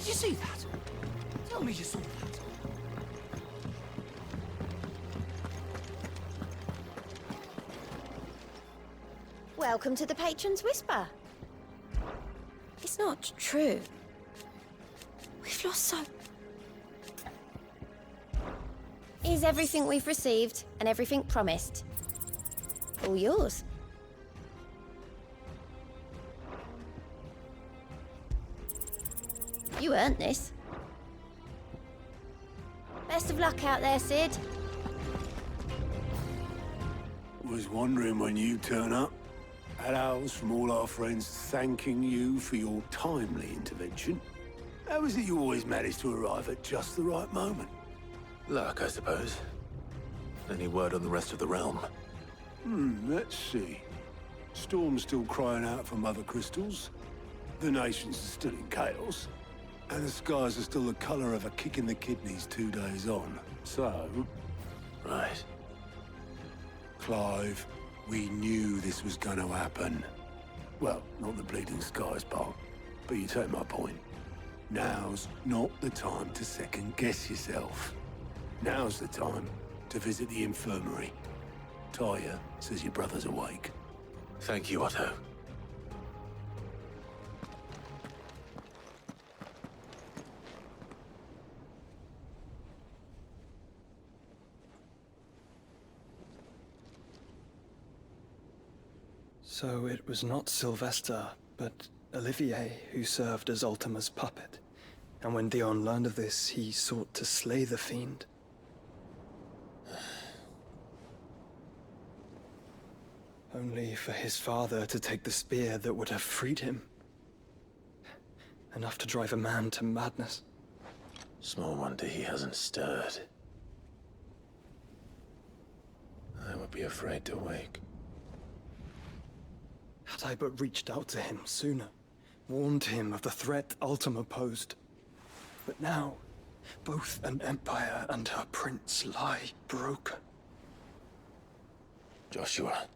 Did you see that? Tell me you saw that. Welcome to the Patron's Whisper. It's not true. We've lost so... Is everything we've received and everything promised all yours? You earned this. Best of luck out there, Sid. Was wondering when you turn up. Had owls from all our friends thanking you for your timely intervention. How is it you always manage to arrive at just the right moment? Luck, I suppose. Any word on the rest of the realm? Let's see. Storm's still crying out for mother crystals. The nations are still in chaos. And the skies are still the color of a kick in the kidneys 2 days on. So... Right. Clive, we knew this was going to happen. Well, not the bleeding skies part, but you take my point. Now's not the time to second-guess yourself. Now's the time to visit the infirmary. Talia says your brother's awake. Thank you, Otto. So it was not Sylvester, but Olivier who served as Ultima's puppet. And when Dion learned of this, he sought to slay the fiend. Only for his father to take the spear that would have freed him. Enough to drive a man to madness. Small wonder he hasn't stirred. I would be afraid to wake. Had I but reached out to him sooner, warned him of the threat Ultima posed. But now, both an empire and her prince lie broken. Joshua,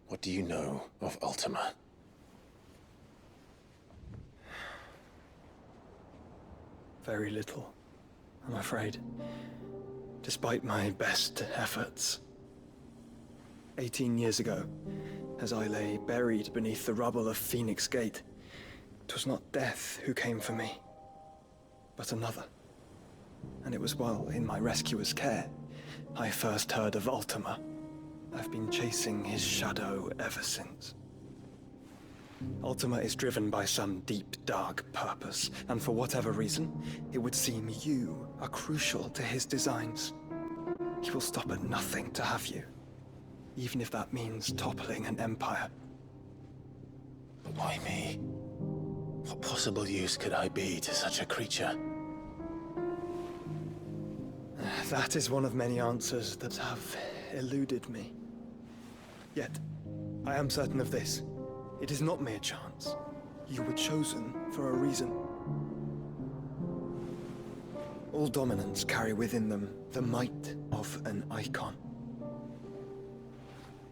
what do you know of Ultima? Very little, I'm afraid. Despite my best efforts. 18 years ago, as I lay buried beneath the rubble of Phoenix Gate, 'twas not death who came for me, but another. And it was while in my rescuer's care, I first heard of Ultima. I've been chasing his shadow ever since. Ultima is driven by some deep, dark purpose, and for whatever reason, it would seem you are crucial to his designs. He will stop at nothing to have you, even if that means toppling an empire. But why me? What possible use could I be to such a creature? That is one of many answers that have eluded me. Yet, I am certain of this. It is not mere chance. You were chosen for a reason. All dominants carry within them the might of an icon.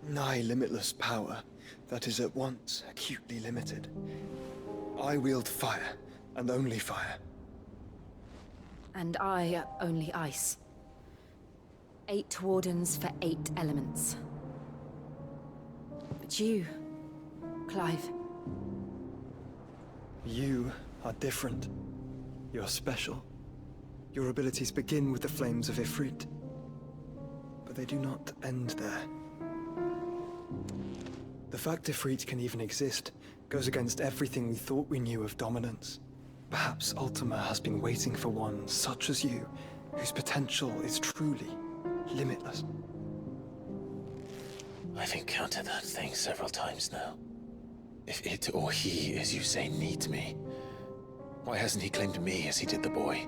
Nigh limitless power that is at once acutely limited. I wield fire, and only fire. And I only ice. 8 wardens for 8 elements. But you, Clive. You are different. You're special. Your abilities begin with the flames of Ifrit. But they do not end there. The fact Ifrit can even exist goes against everything we thought we knew of dominance. Perhaps Ultima has been waiting for one such as you, whose potential is truly limitless. I've encountered that thing several times now. If it or he, as you say, needs me, why hasn't he claimed me as he did the boy?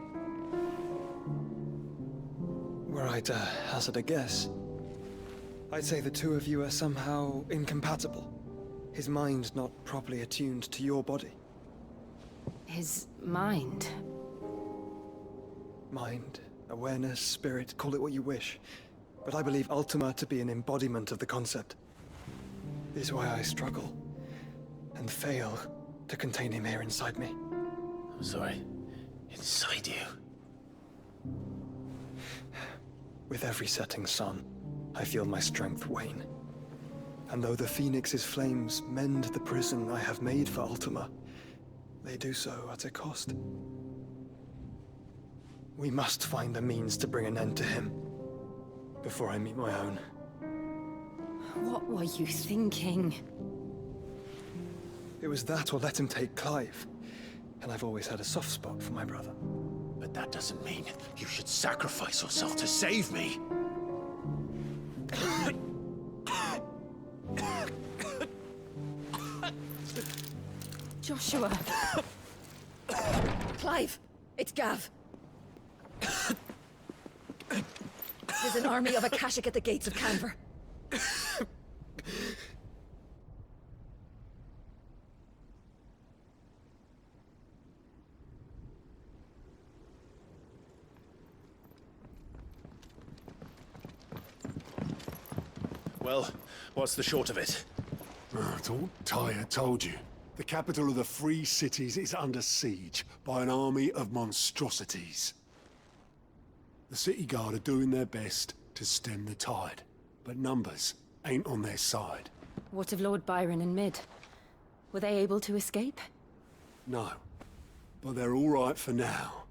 Were I to hazard a guess, I'd say the two of you are somehow incompatible. His mind not properly attuned to your body. His mind? Mind, awareness, spirit, call it what you wish. But I believe Ultima to be an embodiment of the concept. This is why I struggle and fail to contain him here inside me. Sorry. Inside you. With every setting sun, I feel my strength wane. And though the Phoenix's flames mend the prison I have made for Ultima, they do so at a cost. We must find the means to bring an end to him before I meet my own. What were you thinking? It was that or let him take Clive. And I've always had a soft spot for my brother. But that doesn't mean you should sacrifice yourself to save me. Joshua. Clive, it's Gav. There's an army of Akashic at the gates of Canver. Well, what's the short of it? I thought Tyre told you. The capital of the Free Cities is under siege by an army of monstrosities. The City Guard are doing their best to stem the tide, but numbers ain't on their side. What of Lord Byron and Mid? Were they able to escape? No, but they're all right for now.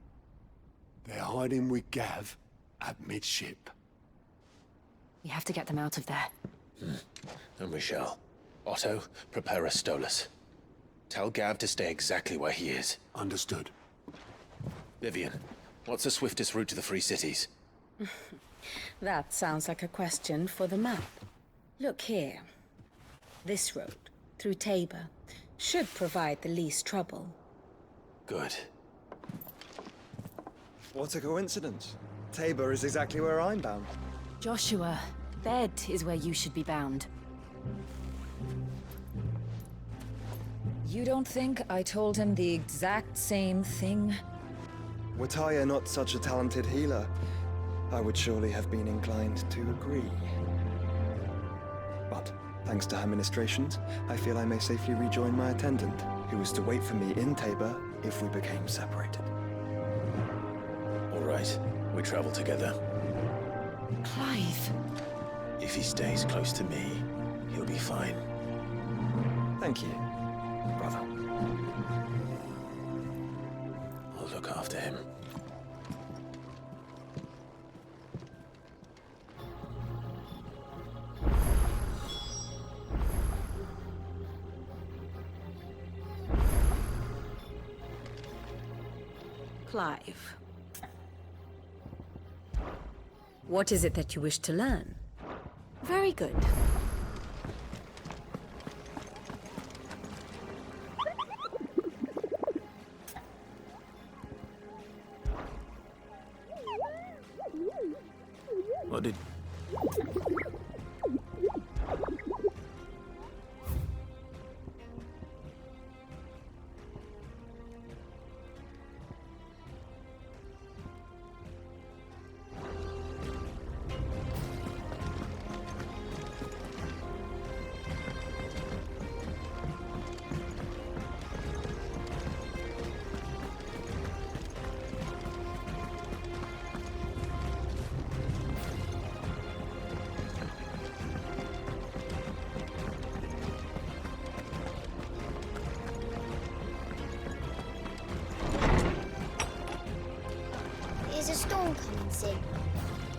They're hiding with Gav at midship. We have to get them out of there. And we shall. Otto, prepare a Stolas. Tell Gav to stay exactly where he is. Understood. Vivian, what's the swiftest route to the Free Cities? That sounds like a question for the map. Look here. This road, through Tabor, should provide the least trouble. Good. What a coincidence. Tabor is exactly where I'm bound. Joshua, bed is where you should be bound. You don't think I told him the exact same thing? Were Tyre not such a talented healer, I would surely have been inclined to agree. But, thanks to her ministrations, I feel I may safely rejoin my attendant, who was to wait for me in Tabor if we became separated. All right, we travel together. Clive. If he stays close to me, he'll be fine. Thank you, brother. I'll look after him. Clive. What is it that you wish to learn? Very good. What did... Is a storm coming, Sid?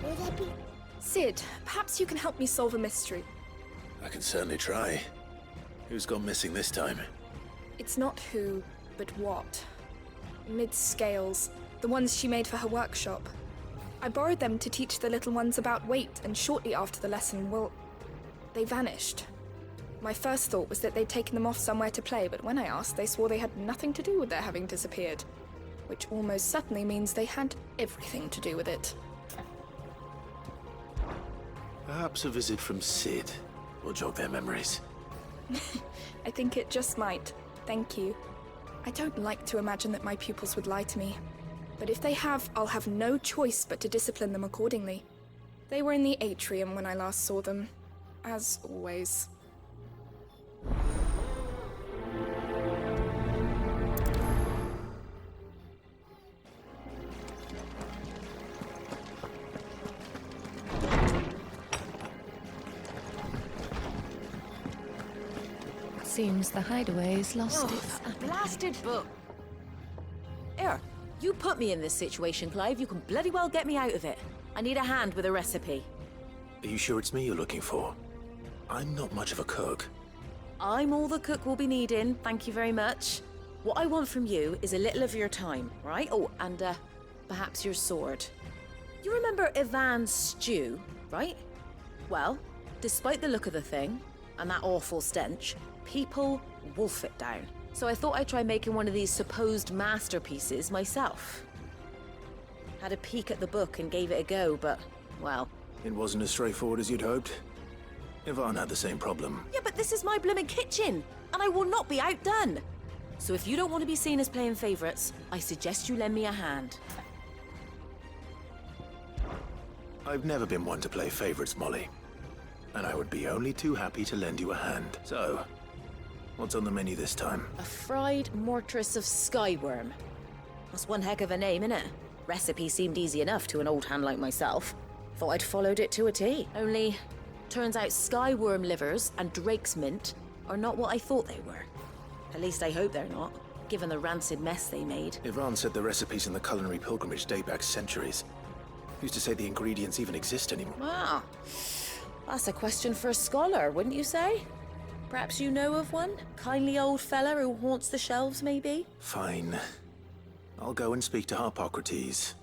Will there be... Sid, perhaps you can help me solve a mystery. I can certainly try. Who's gone missing this time? It's not who, but what. Mid's scales, the ones she made for her workshop. I borrowed them to teach the little ones about weight, and shortly after the lesson, well, they vanished. My first thought was that they'd taken them off somewhere to play, but when I asked, they swore they had nothing to do with their having disappeared. Which almost certainly means they had everything to do with it. Perhaps a visit from Sid will jog their memories. I think it just might. Thank you. I don't like to imagine that my pupils would lie to me. But if they have, I'll have no choice but to discipline them accordingly. They were in the atrium when I last saw them. As always. Seems the hideaway's lost Oh, its that blasted book. Here, you put me in this situation, Clive. You can bloody well get me out of it. I need a hand with a recipe. Are you sure it's me you're looking for? I'm not much of a cook. I'm all the cook will be needing, thank you very much. What I want from you is a little of your time, right? Oh, and perhaps your sword. You remember Ivan's stew, right? Well, despite the look of the thing, and that awful stench, people wolf it down. So I thought I'd try making one of these supposed masterpieces myself. Had a peek at the book and gave it a go, but, well... It wasn't as straightforward as you'd hoped. Ivan had the same problem. Yeah, but this is my blooming kitchen, and I will not be outdone. So if you don't want to be seen as playing favorites, I suggest you lend me a hand. I've never been one to play favorites, Molly. And I would be only too happy to lend you a hand. So, what's on the menu this time? A fried mortress of skyworm. That's one heck of a name, innit? Recipe seemed easy enough to an old hand like myself. Thought I'd followed it to a T. Only, turns out skyworm livers and drake's mint are not what I thought they were. At least I hope they're not, given the rancid mess they made. Ivan said the recipes in the culinary pilgrimage date back centuries. Who's to say the ingredients even exist anymore? Wow. That's a question for a scholar, wouldn't you say? Perhaps you know of one? Kindly old fella who haunts the shelves, maybe? Fine. I'll go and speak to Harpocrates.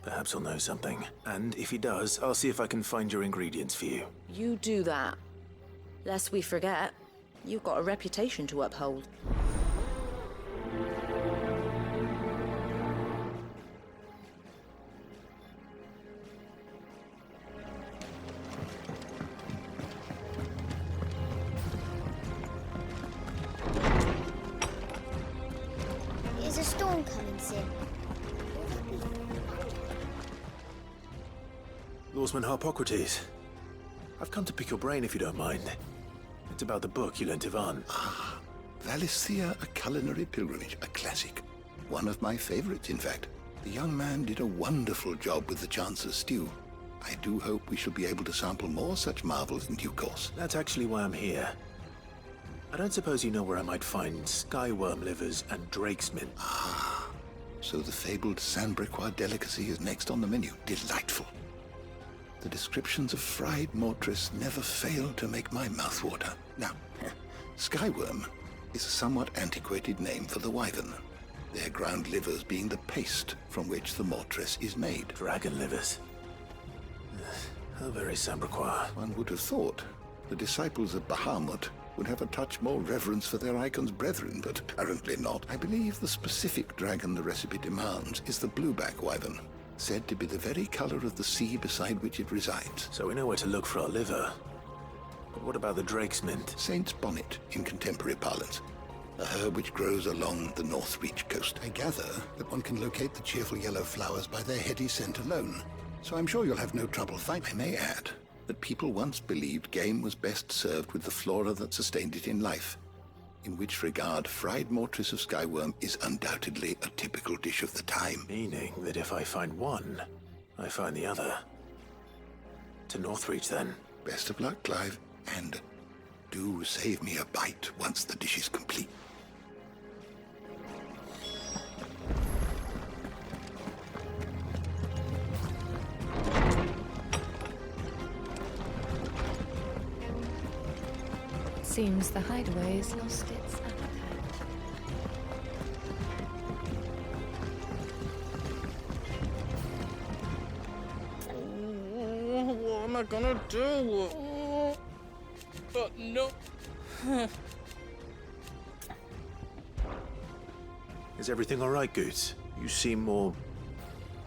Perhaps he'll know something. And if he does, I'll see if I can find your ingredients for you. You do that. Lest we forget, you've got a reputation to uphold. Is a storm coming soon? Lawsman Harpocrates. I've come to pick your brain if you don't mind. It's about the book you lent Ivan. Valisthea, a culinary pilgrimage, a classic. One of my favorites, in fact. The young man did a wonderful job with the Chance's stew. I do hope we shall be able to sample more such marvels in due course. That's actually why I'm here. I don't suppose you know where I might find skyworm livers and drake's mint. So the fabled Sandbricois delicacy is next on the menu. Delightful. The descriptions of fried mortress never fail to make my mouth water. Now, skyworm is a somewhat antiquated name for the wyvern. Their ground livers being the paste from which the mortress is made. Dragon livers. How very Sandbricois. One would have thought the disciples of Bahamut would have a touch more reverence for their icon's brethren, but apparently not. I believe the specific dragon the recipe demands is the blueback wyvern, said to be the very color of the sea beside which it resides. So we know where to look for our liver. But what about the drake's mint? Saint's bonnet, in contemporary parlance. A herb which grows along the North Reach coast. I gather that one can locate the cheerful yellow flowers by their heady scent alone. So I'm sure you'll have no trouble finding. I may add that people once believed game was best served with the flora that sustained it in life. In which regard, fried mortress of skyworm is undoubtedly a typical dish of the time. Meaning that if I find one, I find the other. To Northreach, then. Best of luck, Clive. And do save me a bite once the dish is complete. Seems the hideaway's lost its appetite. What am I gonna do? But no. Is everything all right, Goots? You seem more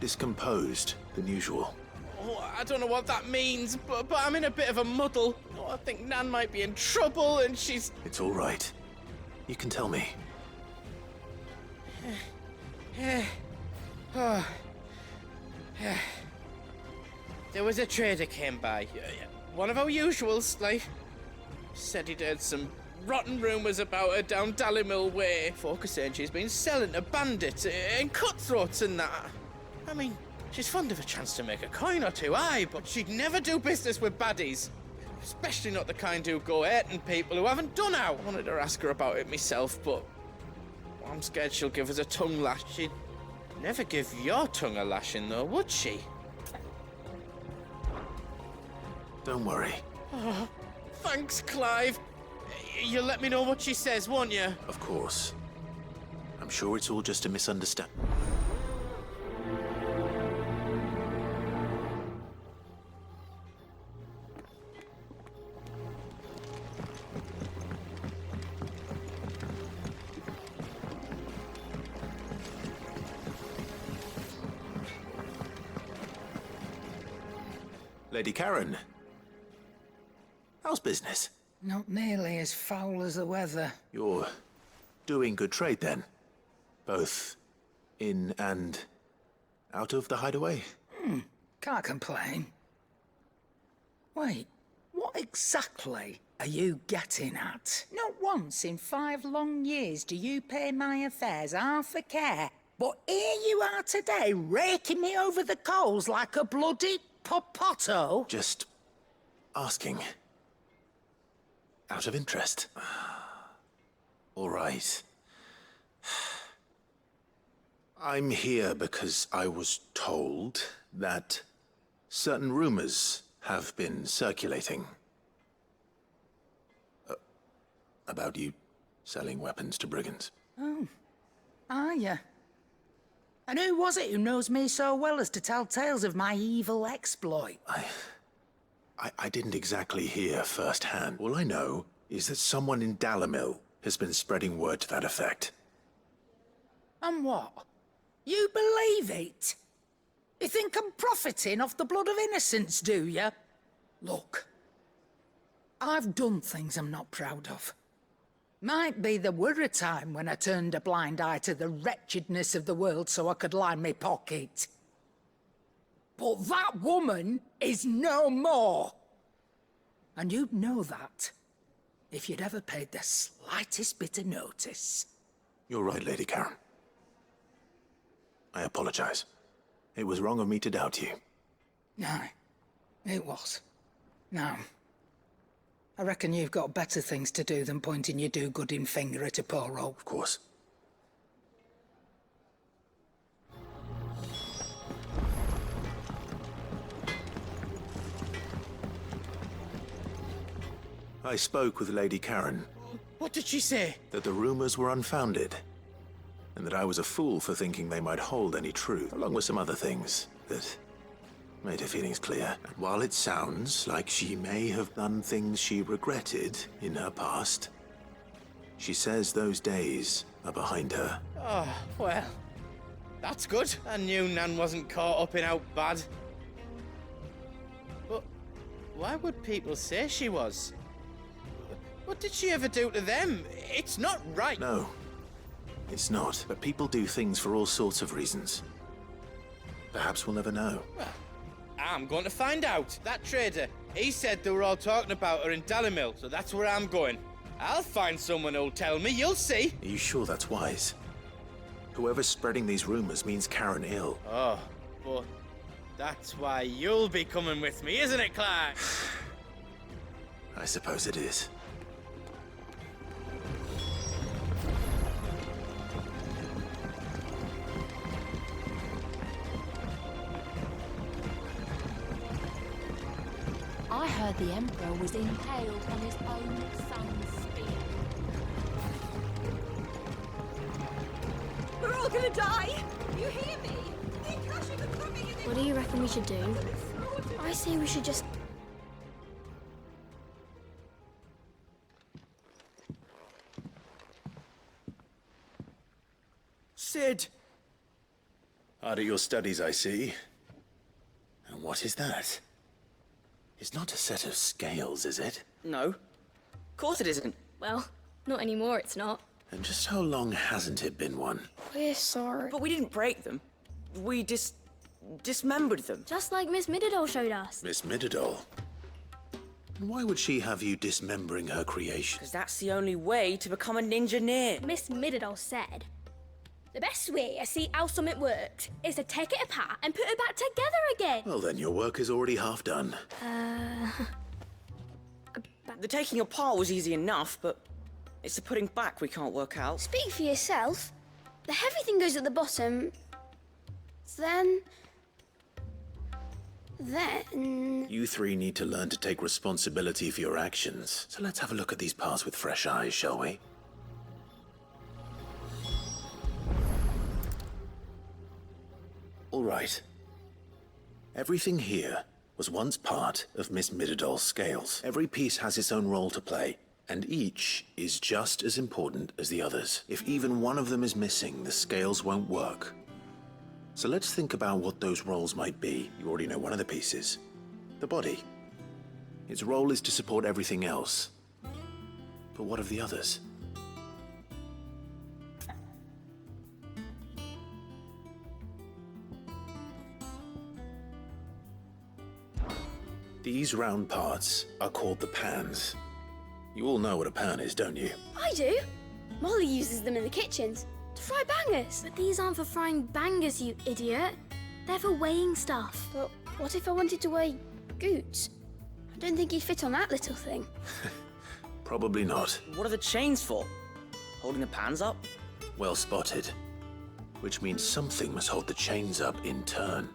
discomposed than usual. Oh, I don't know what that means, but I'm in a bit of a muddle. Oh, I think Nan might be in trouble, and she's... It's all right. You can tell me. There was a trader came by. One of our usuals, like. Said he'd heard some rotten rumours about her down Dalimil Way. Folk are saying she's been selling to bandits and cutthroats and that. I mean, she's fond of a chance to make a coin or two, aye, but she'd never do business with baddies. Especially not the kind who go hurting people who haven't done out. I wanted to ask her about it myself, but I'm scared she'll give us a tongue lash. She'd never give your tongue a lashing, though, would she? Don't worry. Oh, thanks, Clive. You'll let me know what she says, won't you? Of course. I'm sure it's all just a misunderstanding. Lady Karen. How's business? Not nearly as foul as the weather. You're doing good trade, then? Both in and out of the hideaway? Can't complain. Wait, what exactly are you getting at? Not once in 5 long years do you pay my affairs half a care. But here you are today, raking me over the coals like a bloody popoto. Just asking. Out of interest. All right. I'm here because I was told that certain rumors have been circulating. About you selling weapons to brigands. Oh, are you? And who was it who knows me so well as to tell tales of my evil exploit? I didn't exactly hear firsthand. All I know is that someone in Dalimil has been spreading word to that effect. And what? You believe it? You think I'm profiting off the blood of innocence, do you? Look, I've done things I'm not proud of. Might be there were a time when I turned a blind eye to the wretchedness of the world so I could line my pocket. But that woman is no more. And you'd know that if you'd ever paid the slightest bit of notice. You're right, Lady Karen. I apologize. It was wrong of me to doubt you. No, it was. Now, I reckon you've got better things to do than pointing your do-gooding finger at a poor old. Of course. I spoke with Lady Karen. What did she say? That the rumors were unfounded, and that I was a fool for thinking they might hold any truth, along with some other things that made her feelings clear. And while it sounds like she may have done things she regretted in her past, she says those days are behind her. Oh, well, that's good. I knew Nan wasn't caught up in out bad. But why would people say she was? What did she ever do to them? It's not right. No, it's not. But people do things for all sorts of reasons. Perhaps we'll never know. Well, I'm going to find out. That trader, he said they were all talking about her in Dalimil, so that's where I'm going. I'll find someone who'll tell me, you'll see. Are you sure that's wise? Whoever's spreading these rumors means Karen ill. Oh, but that's why you'll be coming with me, isn't it, Clive? I suppose it is. I heard the Emperor was impaled on his own son's spear. We're all gonna die! You hear me? The Akashic are coming in. What do you reckon we should do? I say we should just... Sid! Hard at your studies, I see. And what is that? It's not a set of scales, is it? No. Of course it isn't. Well, not anymore, it's not. And just how long hasn't it been one? We're sorry. But we didn't break them. We dismembered them. Just like Miss Mididol showed us. Miss Mididol? And why would she have you dismembering her creation? Because that's the only way to become a ninja-neer. Miss Mididol said, the best way to see how something works is to take it apart and put it back together again. Well, then your work is already half done. The taking apart was easy enough, but it's the putting back we can't work out. Speak for yourself. The heavy thing goes at the bottom. Then... You three need to learn to take responsibility for your actions. So let's have a look at these parts with fresh eyes, shall we? All right. Everything here was once part of Miss Midadol's scales. Every piece has its own role to play, and each is just as important as the others. If even one of them is missing, the scales won't work. So let's think about what those roles might be. You already know one of the pieces. The body. Its role is to support everything else. But what of the others? These round parts are called the pans. You all know what a pan is, don't you? I do. Molly uses them in the kitchens to fry bangers. But these aren't for frying bangers, you idiot. They're for weighing stuff. But what if I wanted to weigh Goots? I don't think he'd fit on that little thing. Probably not. What are the chains for? Holding the pans up? Well spotted. Which means something must hold the chains up in turn.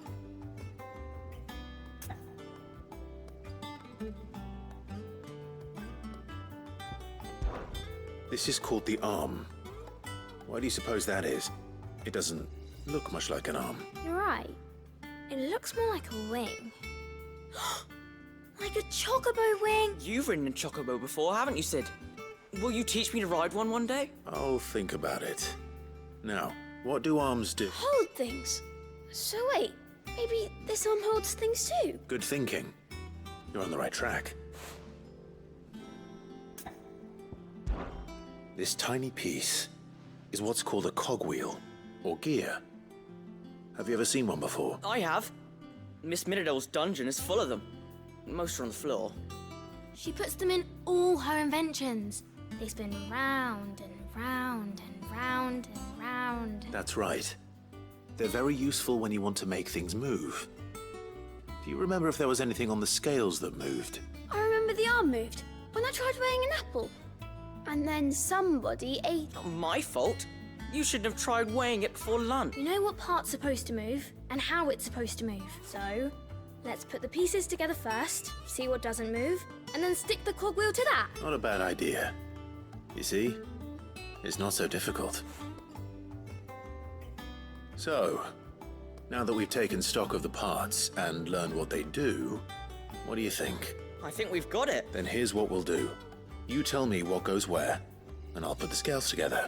This is called the arm. Why do you suppose that is? It doesn't look much like an arm. You're right. It looks more like a wing. Like a chocobo wing. You've ridden a chocobo before, haven't you, Sid? Will you teach me to ride one day? I'll think about it. Now, what do arms do? Hold things. So wait, maybe this arm holds things too? Good thinking. You're on the right track. This tiny piece is what's called a cogwheel, or gear. Have you ever seen one before? I have. Miss Midadol's dungeon is full of them. Most are on the floor. She puts them in all her inventions. They spin round and round and round and round. That's right. They're very useful when you want to make things move. Do you remember if there was anything on the scales that moved? I remember the arm moved when I tried weighing an apple. And then somebody ate... Not my fault. You shouldn't have tried weighing it before lunch. You know what part's supposed to move and how it's supposed to move. So, let's put the pieces together first, see what doesn't move, and then stick the cogwheel to that. Not a bad idea. You see? It's not so difficult. So, now that we've taken stock of the parts and learned what they do, what do you think? I think we've got it. Then here's what we'll do. You tell me what goes where, and I'll put the scales together.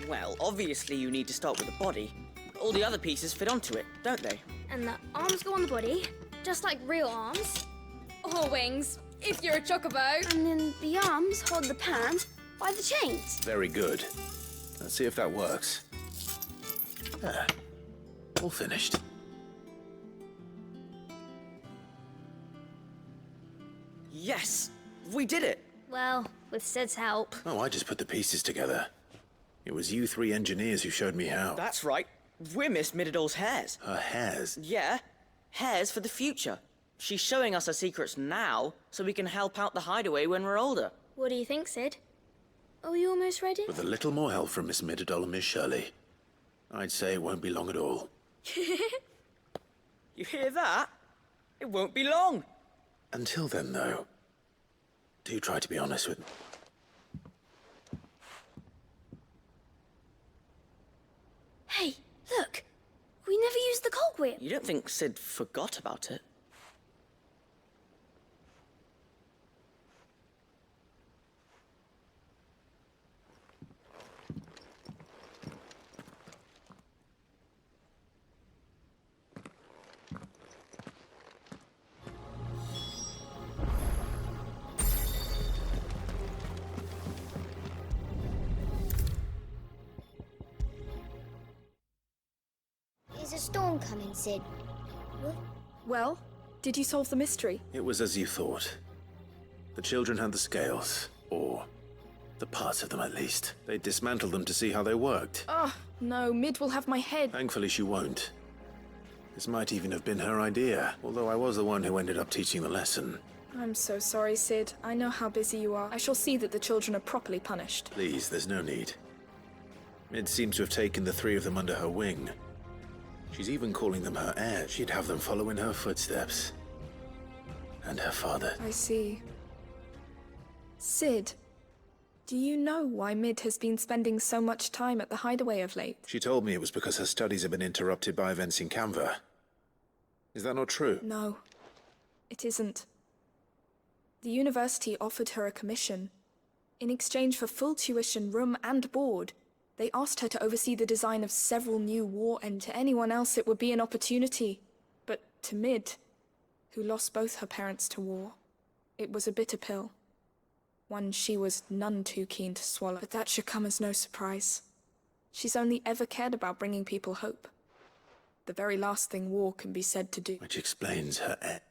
Well, obviously you need to start with the body. All the other pieces fit onto it, don't they? And the arms go on the body, just like real arms. Or wings, if you're a chocobo. And then the arms hold the pans by the chains. Very good. Let's see if that works. There. All finished. Yes! We did it! Well, with Sid's help. Oh, I just put the pieces together. It was you three engineers who showed me how. That's right. We're Miss Midadol's hairs. Her hairs? Yeah. Hairs for the future. She's showing us her secrets now, so we can help out the hideaway when we're older. What do you think, Sid? Are we almost ready? With a little more help from Miss Midadol and Miss Shirley, I'd say it won't be long at all. You hear that? It won't be long. Until then, though, do try to be honest with me. Hey, look! We never used the cogwheel. You don't think Sid forgot about it? Is a storm coming, Sid? What? Well, did you solve the mystery? It was as you thought. The children had the scales, or the parts of them at least. They dismantled them to see how they worked. Oh, no, Mid will have my head. Thankfully she won't. This might even have been her idea, although I was the one who ended up teaching the lesson. I'm so sorry, Sid. I know how busy you are. I shall see that the children are properly punished. Please, there's no need. Mid seems to have taken the three of them under her wing. She's even calling them her heirs. She'd have them follow in her footsteps. And her father. I see. Sid, do you know why Mid has been spending so much time at the hideaway of late? She told me it was because her studies have been interrupted by events in Canva. Is that not true? No, it isn't. The university offered her a commission. In exchange for full tuition, room and board, they asked her to oversee the design of several new war, and to anyone else it would be an opportunity. But to Mid, who lost both her parents to war, it was a bitter pill. One she was none too keen to swallow. But that should come as no surprise. She's only ever cared about bringing people hope. The very last thing war can be said to do. Which explains her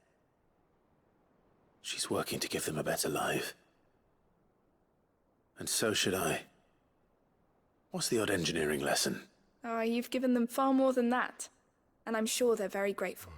She's working to give them a better life. And so should I. What's the odd engineering lesson? Oh, you've given them far more than that. And I'm sure they're very grateful.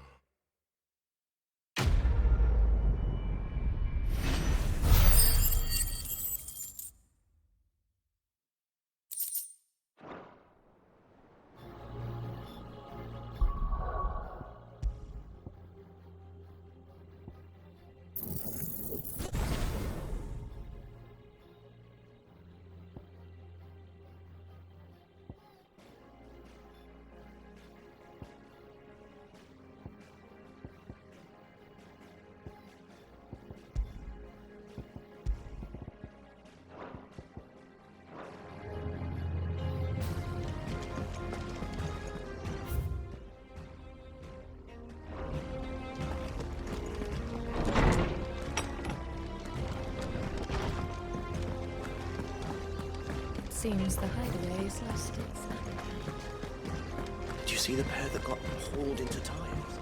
Seems the hideaway is lost its... Did you see the pair that got hauled into tiles?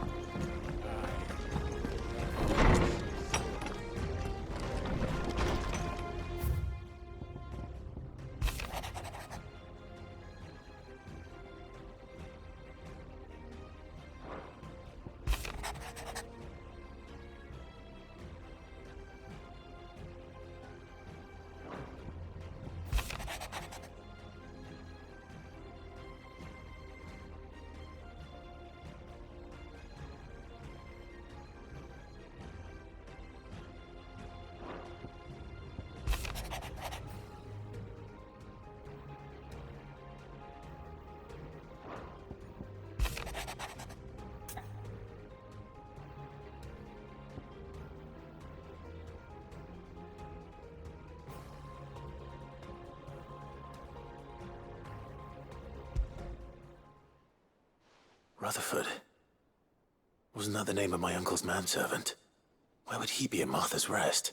Rutherford. Wasn't that the name of my uncle's manservant? Where would he be at Martha's Rest?